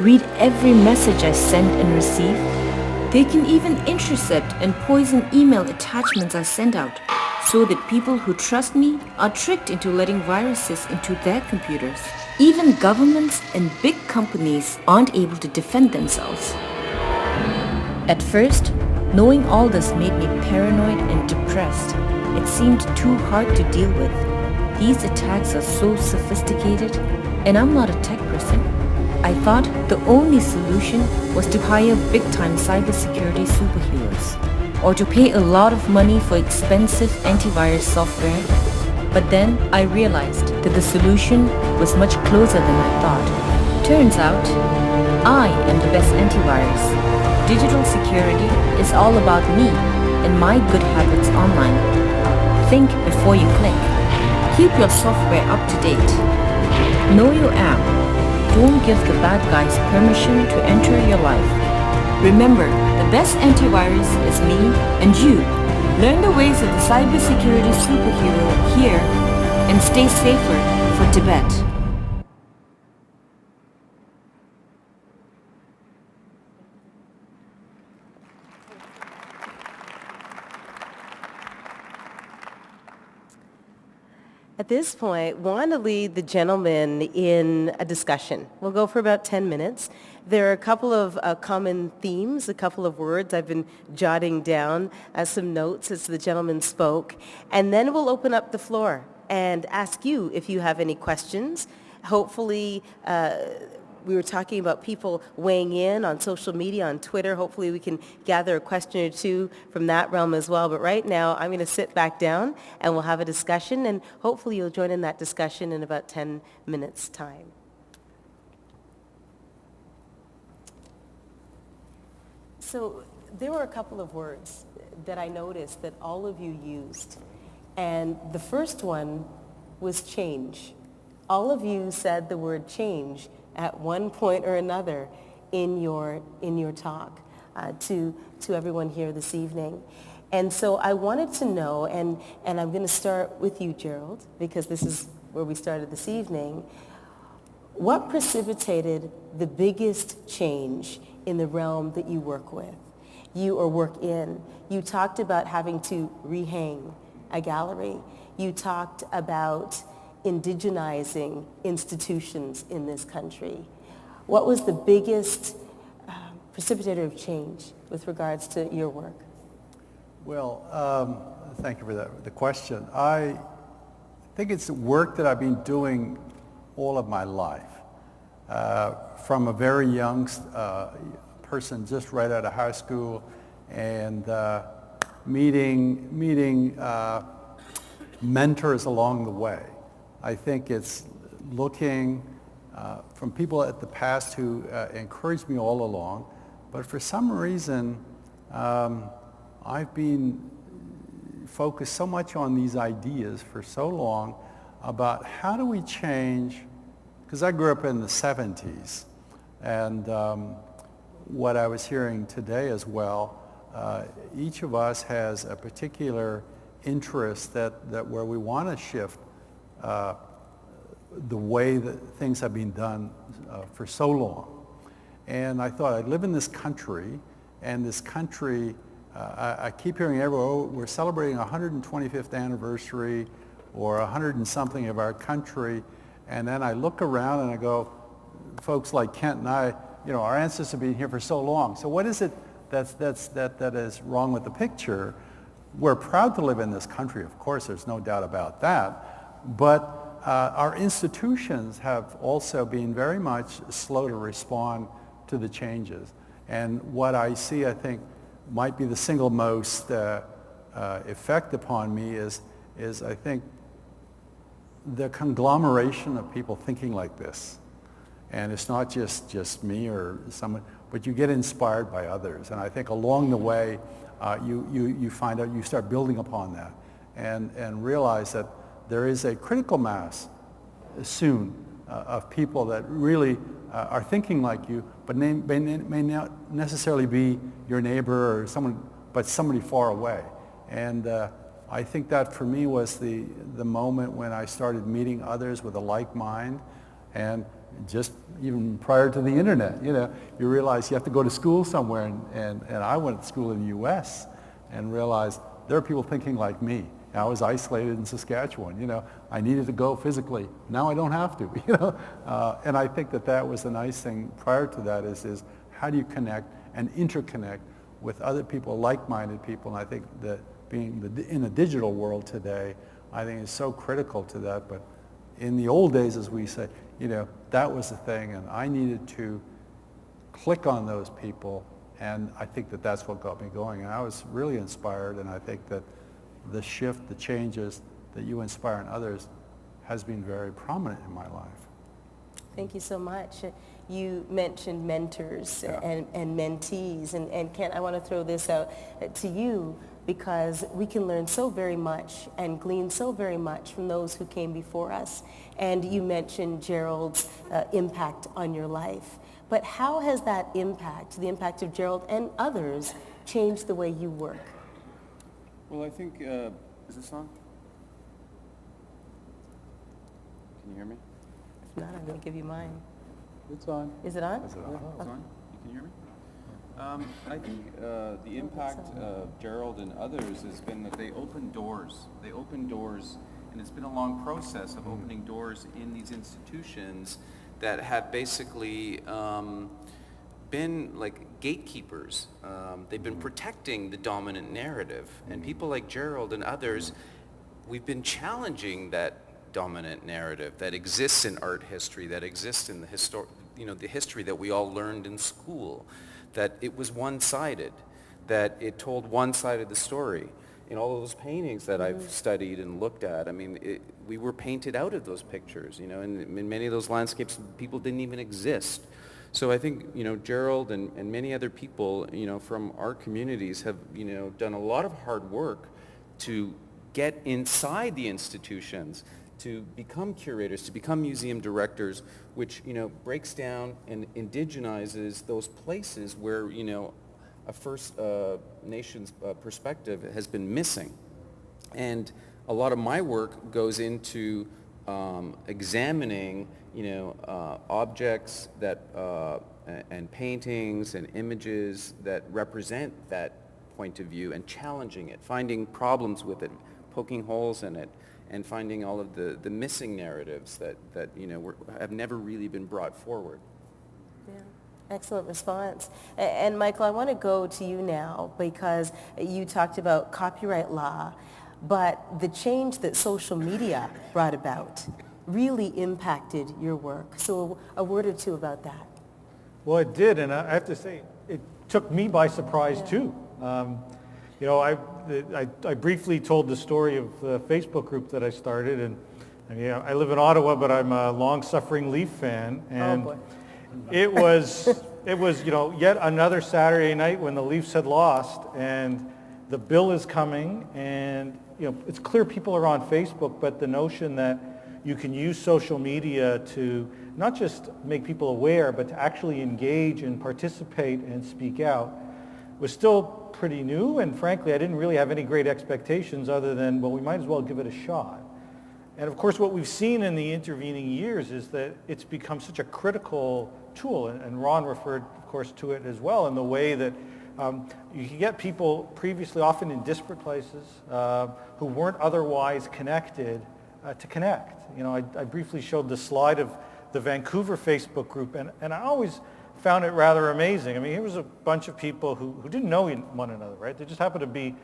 read every message I send and receive. They can even intercept and poison email attachments I send out, so that people who trust me are tricked into letting viruses into their computers. Even governments and big companies aren't able to defend themselves. At first, knowing all this made me paranoid and depressed. It seemed too hard to deal with. These attacks are so sophisticated, and I'm not a tech person. I thought the only solution was to hire big-time cybersecurity superheroes, or to pay a lot of money for expensive antivirus software. But then I realized that the solution was much closer than I thought. Turns out, I am the best antivirus. Digital security is all about me and my good habits online. Think before you click. Keep your software up to date. Know your app. Don't give the bad guys permission to enter your life. Remember, the best antivirus is me and you. Learn the ways of the cybersecurity superhero here and stay safer for Tibet. At this point, we want to lead the gentleman in a discussion. We'll go for about 10 minutes. There are a couple of common themes, a couple of words I've been jotting down as some notes as the gentleman spoke. And then we'll open up the floor and ask you if you have any questions. Hopefully, we were talking about people weighing in on social media, on Twitter. Hopefully we can gather a question or two from that realm as well. But right now, I'm going to sit back down and we'll have a discussion, and hopefully you'll join in that discussion in about 10 minutes' time. So there were a couple of words that I noticed that all of you used. And the first one was change. All of you said the word change at one point or another in your talk to everyone here this evening. And so I wanted to know, and I'm going to start with you, Gerald, because this is where we started this evening. What precipitated the biggest change in the realm that you work with, or work in? You talked about having to rehang a gallery. You talked about indigenizing institutions in this country. What was the biggest precipitator of change with regards to your work? Well, thank you for the question. I think it's work that I've been doing all of my life. From a very young person, just right out of high school, and meeting mentors along the way. I think it's looking from people at the past who encouraged me all along, but for some reason, I've been focused so much on these ideas for so long about how do we change, because I grew up in the 70s, and what I was hearing today as well, each of us has a particular interest that where we want to shift the way that things have been done for so long. And I thought I'd live in this country, and this country, I keep hearing everywhere, oh, we're celebrating 125th anniversary or 100 and something of our country, and then I look around and I go, folks like Kent and I, you know, our ancestors have been here for so long. So what is it that is wrong with the picture? We're proud to live in this country, of course, there's no doubt about that, but our institutions have also been very much slow to respond to the changes. And what I see, I think, might be the single most effect upon me is I think the conglomeration of people thinking like this. And it's not just me or someone, but you get inspired by others. And I think along the way, you find out, you start building upon that and realize that there is a critical mass soon of people that really are thinking like you, but may not necessarily be your neighbor or someone, but somebody far away. And I think that for me was the moment when I started meeting others with a like mind, and just even prior to the internet, you know, you realize you have to go to school somewhere, and I went to school in the US and realized there are people thinking like me. I was isolated in Saskatchewan, you know, I needed to go physically. Now I don't have to, you know. And I think that was the nice thing prior to that is how do you connect and interconnect with other people, like-minded people. And I think that being in a digital world today, I think is so critical to that. But in the old days, as we say, you know, that was the thing, and I needed to click on those people, and I think that's what got me going. And I was really inspired, and I think that the shift, the changes that you inspire in others has been very prominent in my life. Thank you so much. You mentioned mentors and mentees, and Kent, I want to throw this out to you because we can learn so very much and glean so very much from those who came before us. And you mentioned Gerald's impact on your life. But how has that impact, the impact of Gerald and others, changed the way you work? Well, I think, is this on? Can you hear me? If not, I'm going to give you mine. It's on. Is it on? Is it on? It's on. You can hear me? I think the impact of Gerald and others has been that they open doors. They open doors, and it's been a long process of opening doors in these institutions that have basically been like gatekeepers. They've been protecting the dominant narrative, and people like Gerald and others, we've been challenging that dominant narrative that exists in art history, that exists in the history that we all learned in school, that it was one-sided, that it told one side of the story. In all of those paintings that I've studied and looked at, I mean, we were painted out of those pictures, you know, and in many of those landscapes, people didn't even exist. So I think, you know, Gerald and many other people, you know, from our communities have, you know, done a lot of hard work to get inside the institutions, to become curators, to become museum directors, which, you know, breaks down and indigenizes those places where, you know, a First Nations perspective has been missing. And a lot of my work goes into examining, you know, objects that and paintings and images that represent that point of view and challenging it, finding problems with it, poking holes in it, and finding all of the missing narratives that you know have never really been brought forward. Yeah. Excellent response. And Michael, I want to go to you now because you talked about copyright law, but the change that social media brought about really impacted your work. So a word or two about that. Well, it did, and I have to say, it took me by surprise too. You know, I briefly told the story of the Facebook group that I started, and I live in Ottawa, but I'm a long-suffering Leaf fan, and boy. it was yet another Saturday night when the Leafs had lost, and the bill is coming, and it's clear people are on Facebook, but the notion that you can use social media to not just make people aware, but to actually engage and participate and speak out was still pretty new, and frankly, I didn't really have any great expectations other than, well, we might as well give it a shot. And of course, what we've seen in the intervening years is that it's become such a critical tool, and Ron referred, of course, to it as well, in the way that you can get people previously often in disparate places who weren't otherwise connected to connect. I briefly showed the slide of the Vancouver Facebook group, and I always found it rather amazing. I mean, here was a bunch of people who didn't know one another, right? They just happened to be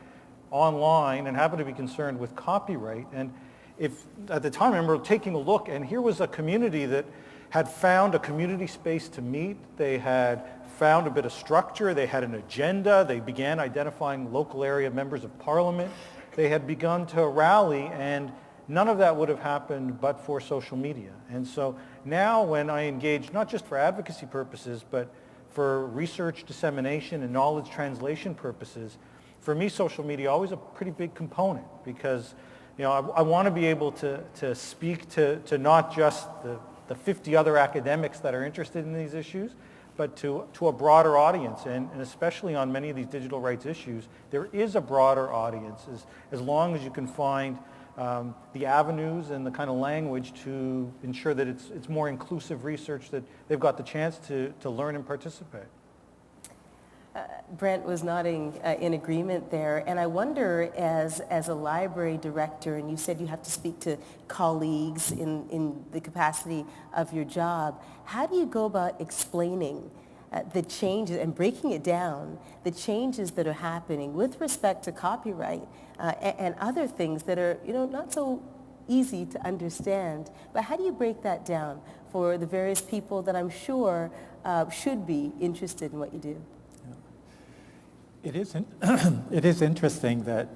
online and happened to be concerned with copyright. And if at the time I remember taking a look, and here was a community that had found a community space to meet. They had found a bit of structure. They had an agenda. They began identifying local area members of parliament. They had begun to rally, and none of that would have happened but for social media. And so now when I engage, not just for advocacy purposes, but for research dissemination and knowledge translation purposes, for me, social media always a pretty big component, because I want to be able to speak to not just the 50 other academics that are interested in these issues, but to a broader audience. And especially on many of these digital rights issues, there is a broader audience, as long as you can find the avenues and the kind of language to ensure that it's more inclusive research, that they've got the chance to learn and participate. Brent was nodding in agreement there, and I wonder, as a library director, and you said you have to speak to colleagues in the capacity of your job, how do you go about explaining the changes and breaking it down, the changes that are happening with respect to copyright and other things that are not so easy to understand, but how do you break that down for the various people that I'm sure should be interested in what you do? It is interesting that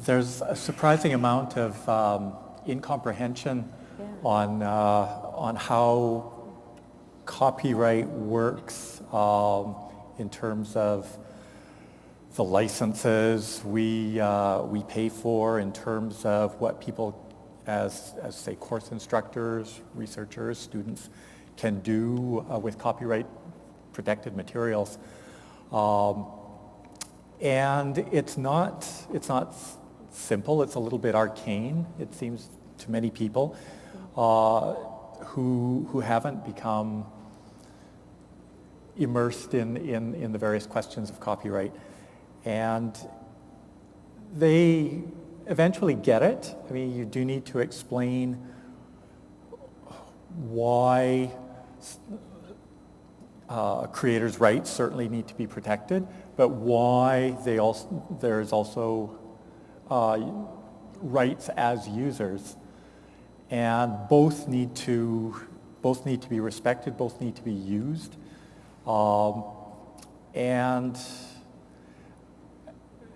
there's a surprising amount of incomprehension on how copyright works in terms of the licenses we pay for, in terms of what people as say course instructors, researchers, students can do with copyright protected materials. And it's not simple. It's a little bit arcane, it seems to many people who haven't become immersed in the various questions of copyright. And they eventually get it. I mean, you do need to explain why creators' rights certainly need to be protected, but why there's also rights as users, and both need to be respected, both need to be used, and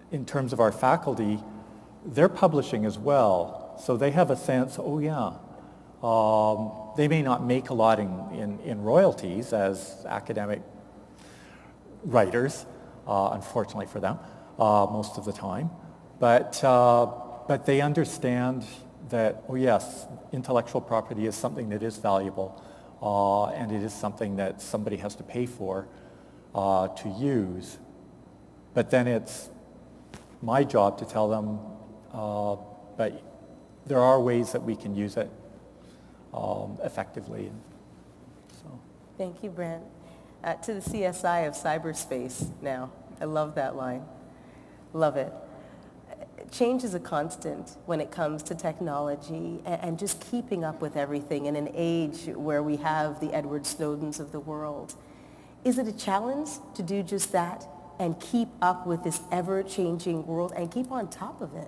in terms of our faculty, they're publishing as well, so they have a sense, they may not make a lot in royalties as academic writers, unfortunately for them, most of the time. But they understand that, yes, intellectual property is something that is valuable, and it is something that somebody has to pay for to use. But then it's my job to tell them, but there are ways that we can use it effectively. So. Thank you, Brent. To the CSI of cyberspace now. I love that line. Love it. Change is a constant when it comes to technology and just keeping up with everything in an age where we have the Edward Snowdens of the world. Is it a challenge to do just that and keep up with this ever-changing world and keep on top of it?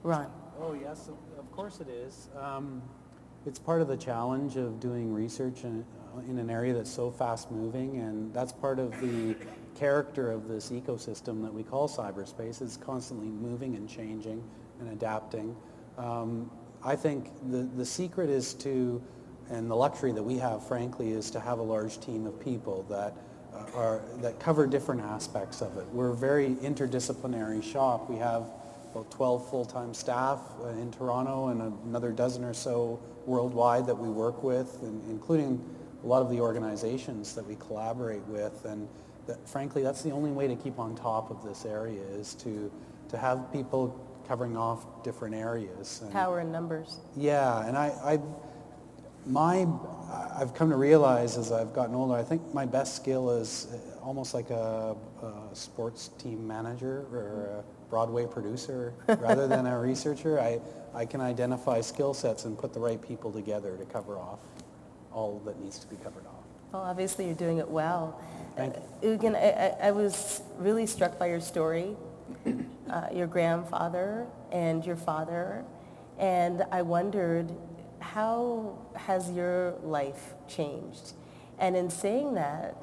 Ron. Oh, yes, of course it is. It's part of the challenge of doing research in an area that's so fast-moving, and that's part of the character of this ecosystem that we call cyberspace. It's constantly moving and changing and adapting. I think the secret is to, and the luxury that we have, frankly, is to have a large team of people that cover different aspects of it. We're a very interdisciplinary shop. We have about 12 full-time staff in Toronto and another dozen or so worldwide that we work with, including a lot of the organizations that we collaborate with. And frankly, that's the only way to keep on top of this area, is to have people covering off different areas. And Power in numbers. yeah, and I've come to realize as I've gotten older, I think my best skill is almost like a sports team manager or a Broadway producer rather than a researcher. I can identify skill sets and put the right people together to cover off all that needs to be covered off. Well, obviously you're doing it well. Thank you. Urgyen, I was really struck by your story, your grandfather and your father, and I wondered, how has your life changed? And in saying that,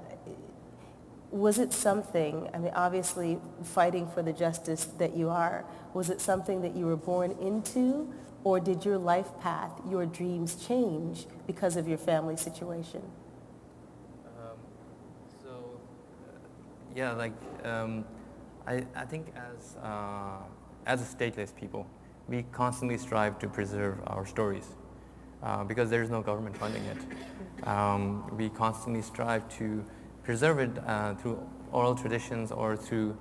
was it something, I mean, obviously fighting for the justice that you are, was it something that you were born into, or did your life path, your dreams change because of your family situation? Yeah, like I think as a stateless people, we constantly strive to preserve our stories because there is no government funding it. We constantly strive to preserve it through oral traditions or through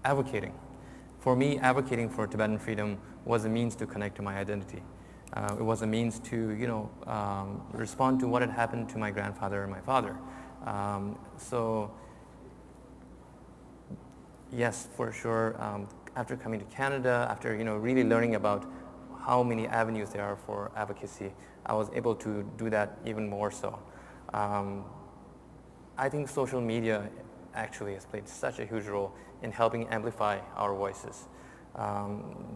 advocating. For me, advocating for Tibetan freedom was a means to connect to my identity. It was a means to, respond to what had happened to my grandfather and my father. So, yes, for sure, after coming to Canada, after, really learning about how many avenues there are for advocacy, I was able to do that even more so. I think social media actually has played such a huge role in helping amplify our voices.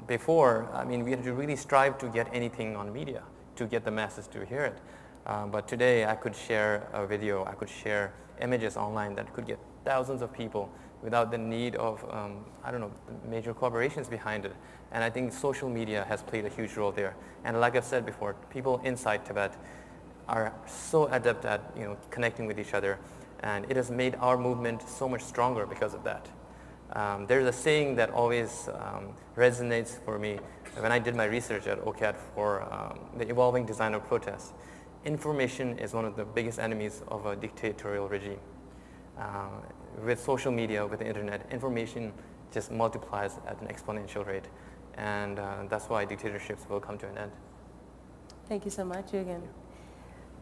Before, we had to really strive to get anything on media, to get the masses to hear it. But today I could share a video, I could share images online that could get thousands of people without the need of, major corporations behind it. And I think social media has played a huge role there. And like I've said before, people inside Tibet are so adept at, connecting with each other. And it has made our movement so much stronger because of that. There's a saying that always resonates for me when I did my research at OCAD for the evolving design of protest. Information is one of the biggest enemies of a dictatorial regime. With social media, with the internet, information just multiplies at an exponential rate. And that's why dictatorships will come to an end. Thank you so much, Urgyen.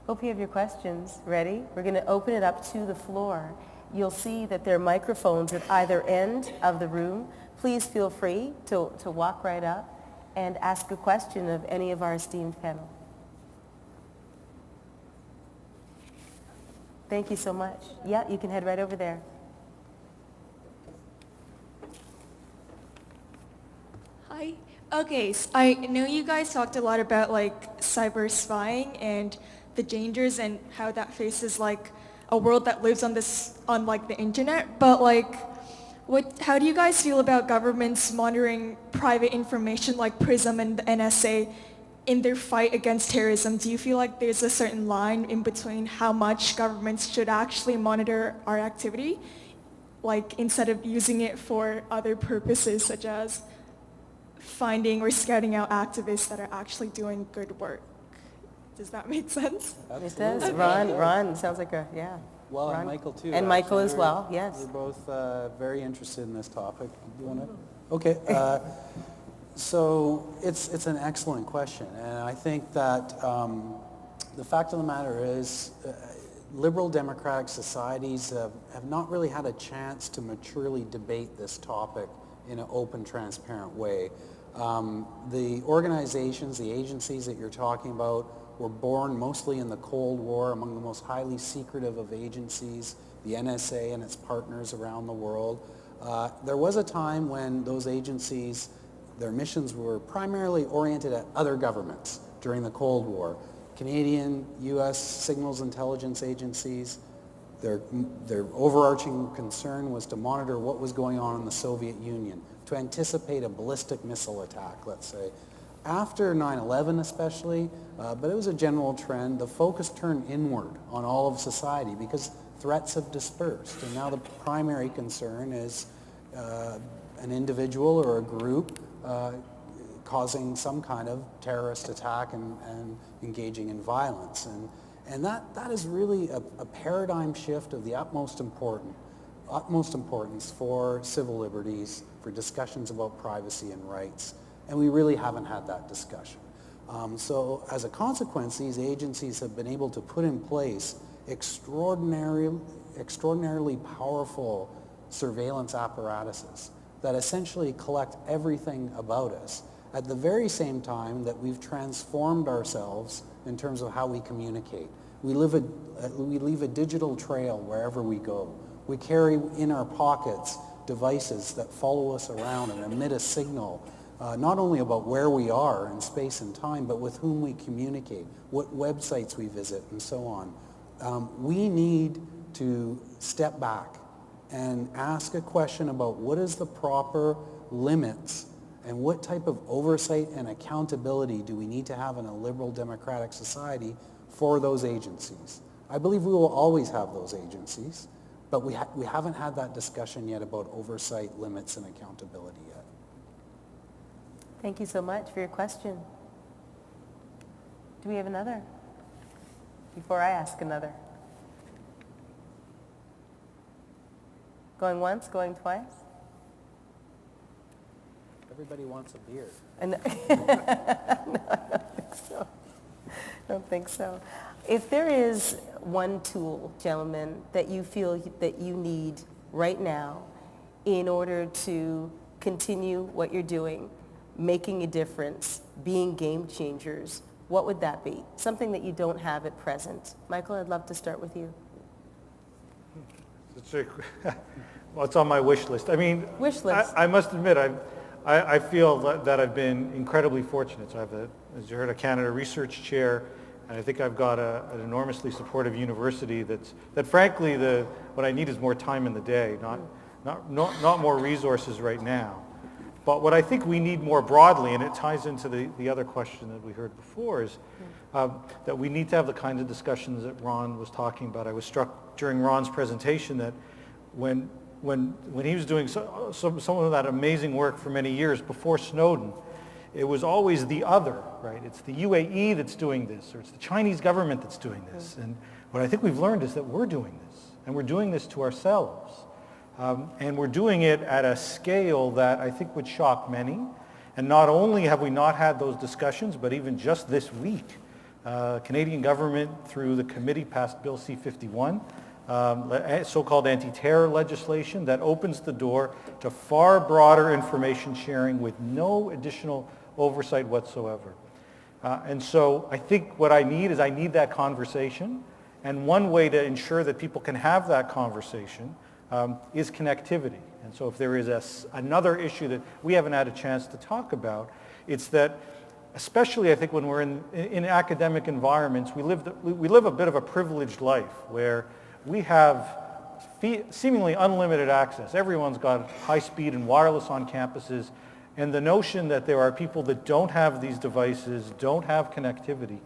Hope you have your questions ready. We're going to open it up to the floor. You'll see that there are microphones at either end of the room. Please feel free to walk right up and ask a question of any of our esteemed panel. Thank you so much. Yeah, you can head right over there. Hi. Okay, so I know you guys talked a lot about cyber spying and the dangers and how that faces a world that lives on the internet, but how do you guys feel about governments monitoring private information like PRISM and the NSA in their fight against terrorism? Do you feel like there's a certain line in between how much governments should actually monitor our activity, instead of using it for other purposes such as finding or scouting out activists that are actually doing good work? Does that make sense? It does. Ron, sounds like yeah. Well, Ron. and Michael too. And Michael actually. as well, yes. We're both very interested in this topic. Do you want to? Okay. So it's an excellent question, and I think that the fact of the matter is liberal democratic societies have not really had a chance to maturely debate this topic in an open, transparent way. The organizations, the agencies that you're talking about were born mostly in the Cold War, among the most highly secretive of agencies, the NSA and its partners around the world. There was a time when those agencies, their missions were primarily oriented at other governments during the Cold War. Canadian, U.S. signals intelligence agencies, their overarching concern was to monitor what was going on in the Soviet Union, to anticipate a ballistic missile attack, let's say. After 9/11 especially, but it was a general trend, the focus turned inward on all of society because threats have dispersed. And now the primary concern is an individual or a group causing some kind of terrorist attack and engaging in violence. And that is really a paradigm shift of the utmost importance for civil liberties, for discussions about privacy and rights. And we really haven't had that discussion. So as a consequence, these agencies have been able to put in place extraordinarily powerful surveillance apparatuses that essentially collect everything about us at the very same time that we've transformed ourselves in terms of how we communicate. We leave a digital trail wherever we go. We carry in our pockets devices that follow us around and emit a signal, not only about where we are in space and time, but with whom we communicate, what websites we visit, and so on. We need to step back and ask a question about what is the proper limits and what type of oversight and accountability do we need to have in a liberal democratic society for those agencies. I believe we will always have those agencies, but we haven't had that discussion yet about oversight, limits, and accountability yet. Thank you so much for your question. Do we have another? Before I ask another. Going once, going twice? Everybody wants a beer. No, I don't think so. If there is one tool, gentlemen, that you feel that you need right now in order to continue what you're doing, making a difference, being game changers, what would that be? Something that you don't have at present. Michael, I'd love to start with you. Well, it's on my wish list. I mean, Wish list. I must admit, I feel that I've been incredibly fortunate. So I have, as you heard, a Canada Research Chair, and I think I've got an enormously supportive university that frankly, what I need is more time in the day, not more resources right now. But what I think we need more broadly, and it ties into the other question that we heard before, is that we need to have the kinds of discussions that Ron was talking about. I was struck during Ron's presentation that when he was doing some of that amazing work for many years before Snowden, it was always the other, right? It's the UAE that's doing this, or it's the Chinese government that's doing this. And what I think we've learned is that we're doing this, and we're doing this to ourselves. And we're doing it at a scale that I think would shock many. And not only have we not had those discussions, but even just this week, Canadian government, through the committee, passed Bill C-51, so-called anti-terror legislation that opens the door to far broader information sharing with no additional oversight whatsoever. And so I think what I need that conversation. And one way to ensure that people can have that conversation is connectivity. And so if there is another issue that we haven't had a chance to talk about, it's that, especially I think when we're in academic environments, we live a bit of a privileged life where we have seemingly unlimited access. Everyone's got high speed and wireless on campuses, and the notion that there are people that don't have these devices, don't have connectivity,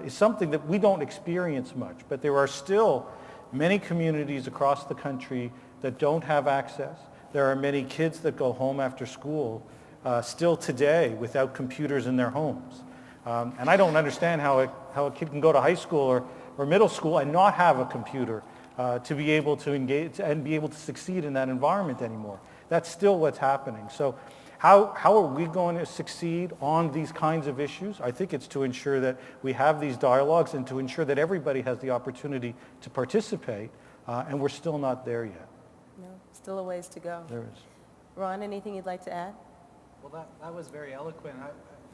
is something that we don't experience much. But there are still many communities across the country that don't have access. There are many kids that go home after school still today without computers in their homes. And I don't understand how a kid can go to high school or middle school and not have a computer to be able to engage and be able to succeed in that environment anymore. That's still what's happening. So how are we going to succeed on these kinds of issues? I think it's to ensure that we have these dialogues and to ensure that everybody has the opportunity to participate, and we're still not there yet. No, still a ways to go. There is. Ron, anything you'd like to add? Well, that was very eloquent,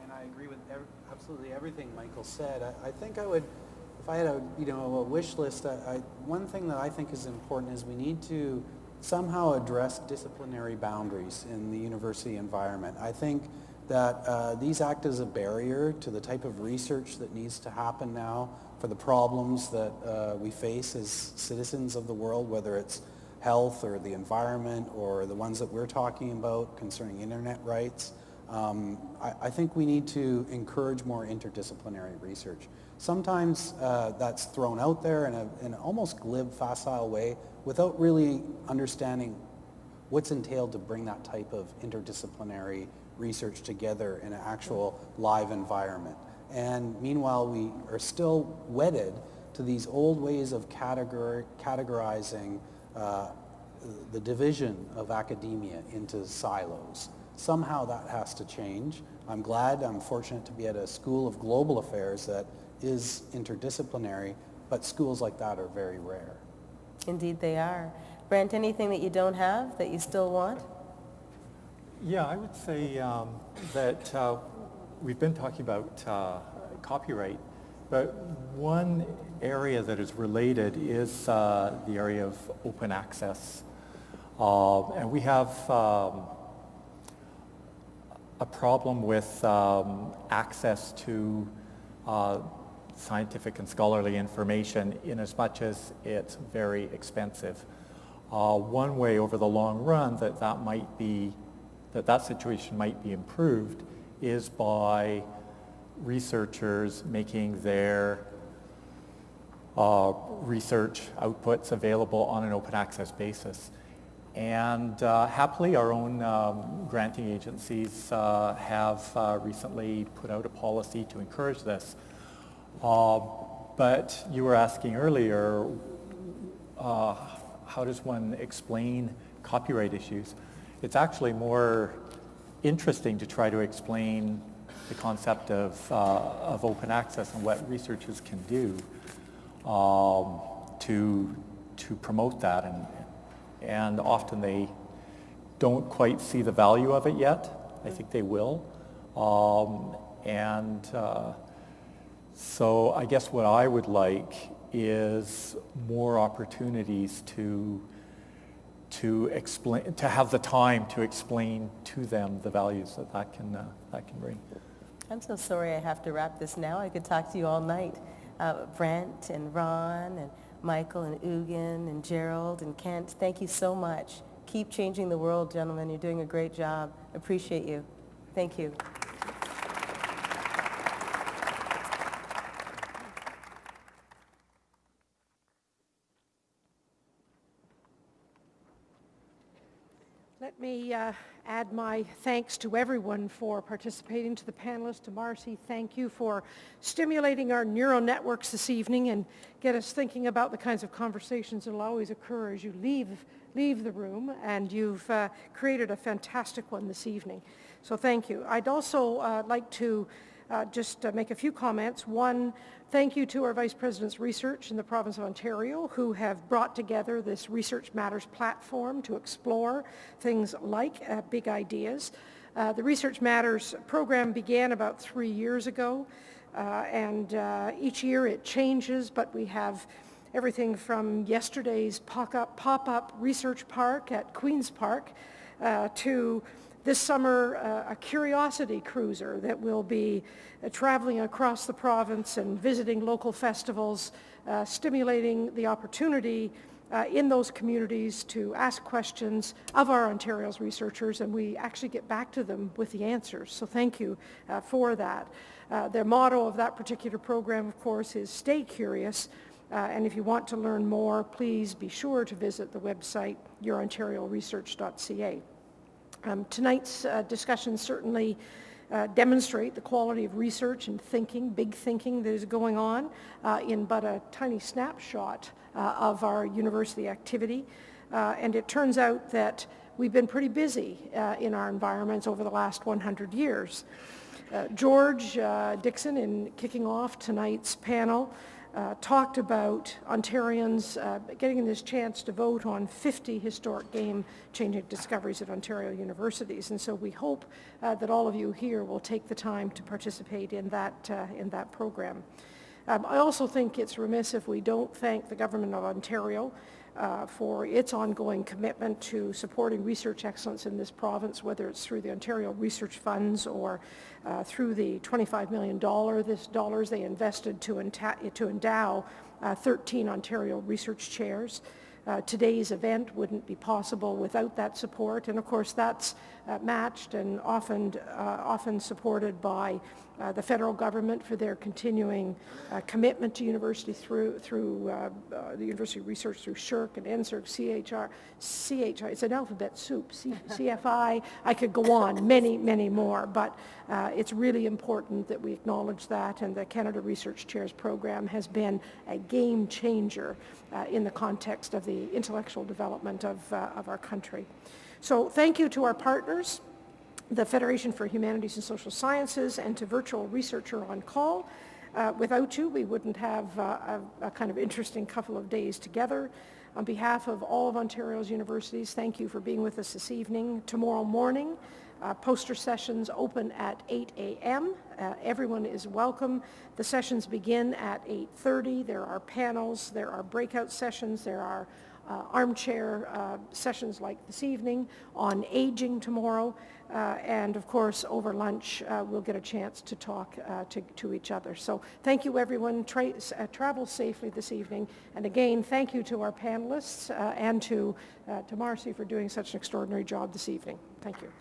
and I agree with absolutely everything Michael said. I think I would, if I had a wish list, one thing that I think is important is we need to somehow address disciplinary boundaries in the university environment. I think that these act as a barrier to the type of research that needs to happen now for the problems that we face as citizens of the world, whether it's health or the environment or the ones that we're talking about concerning internet rights. I think we need to encourage more interdisciplinary research. Sometimes that's thrown out there in an almost glib, facile way without really understanding what's entailed to bring that type of interdisciplinary research together in an actual live environment. And meanwhile, we are still wedded to these old ways of categorizing the division of academia into silos. Somehow that has to change. I'm fortunate to be at a school of global affairs that is interdisciplinary, but schools like that are very rare. Indeed they are. Brent, anything that you don't have that you still want? Yeah, I would say that we've been talking about copyright, but one area that is related is the area of open access. And we have a problem with access to scientific and scholarly information in as much as it's very expensive. One way over the long run that situation might be improved is by researchers making their research outputs available on an open access basis. And happily, our own granting agencies have recently put out a policy to encourage this. But you were asking earlier, how does one explain copyright issues? It's actually more interesting to try to explain the concept of open access and what researchers can do to promote that, and often they don't quite see the value of it yet. I think they will, so I guess what I would like is more opportunities to explain, to have the time to explain to them the values that can bring. I'm so sorry I have to wrap this now. I could talk to you all night. Brent and Ron and Michael and Urgyen and Gerald and Kent, thank you so much. Keep changing the world, gentlemen. You're doing a great job. Appreciate you. Thank you. Let me add my thanks to everyone for participating. To the panelists, to Marcy, thank you for stimulating our neural networks this evening and get us thinking about the kinds of conversations that will always occur as you leave the room, and you've created a fantastic one this evening. So thank you. I'd also like to just make a few comments. One, thank you to our Vice President's Research in the province of Ontario, who have brought together this Research Matters platform to explore things like big ideas. The Research Matters program began about 3 years ago, and each year it changes, but we have everything from yesterday's pop-up research park at Queen's Park to this summer, a curiosity cruiser that will be traveling across the province and visiting local festivals, stimulating the opportunity in those communities to ask questions of our Ontario's researchers, and we actually get back to them with the answers. So thank you for that. The motto of that particular program, of course, is stay curious. And if you want to learn more, please be sure to visit the website yourontarioresearch.ca. Tonight's discussions certainly demonstrate the quality of research and thinking, big thinking that is going on in but a tiny snapshot of our university activity. And it turns out that we've been pretty busy in our environments over the last 100 years. George Dixon, in kicking off tonight's panel, talked about Ontarians getting this chance to vote on 50 historic game-changing discoveries at Ontario universities. And so we hope that all of you here will take the time to participate in that program. I also think it's remiss if we don't thank the Government of Ontario for its ongoing commitment to supporting research excellence in this province, whether it's through the Ontario Research Funds or through the $25 million they invested to endow 13 Ontario research chairs. Today's event wouldn't be possible without that support, and of course that's matched and often supported by the federal government for their continuing commitment to university through the university research through SHRC and NSERC, CHI, it's an alphabet soup, CFI, I could go on, many more, but it's really important that we acknowledge that, and the Canada Research Chairs program has been a game changer in the context of the intellectual development of our country. So thank you to our partners, the Federation for Humanities and Social Sciences, and to Virtual Researcher on Call. Without you, we wouldn't have a kind of interesting couple of days together. On behalf of all of Ontario's universities, thank you for being with us this evening. Tomorrow morning, poster sessions open at 8 a.m. Everyone is welcome. The sessions begin at 8:30. There are panels, there are breakout sessions, there are armchair sessions like this evening on aging tomorrow, and of course over lunch we'll get a chance to talk to each other. So thank you everyone, travel safely this evening, and again thank you to our panelists and to Marcy for doing such an extraordinary job this evening. Thank you.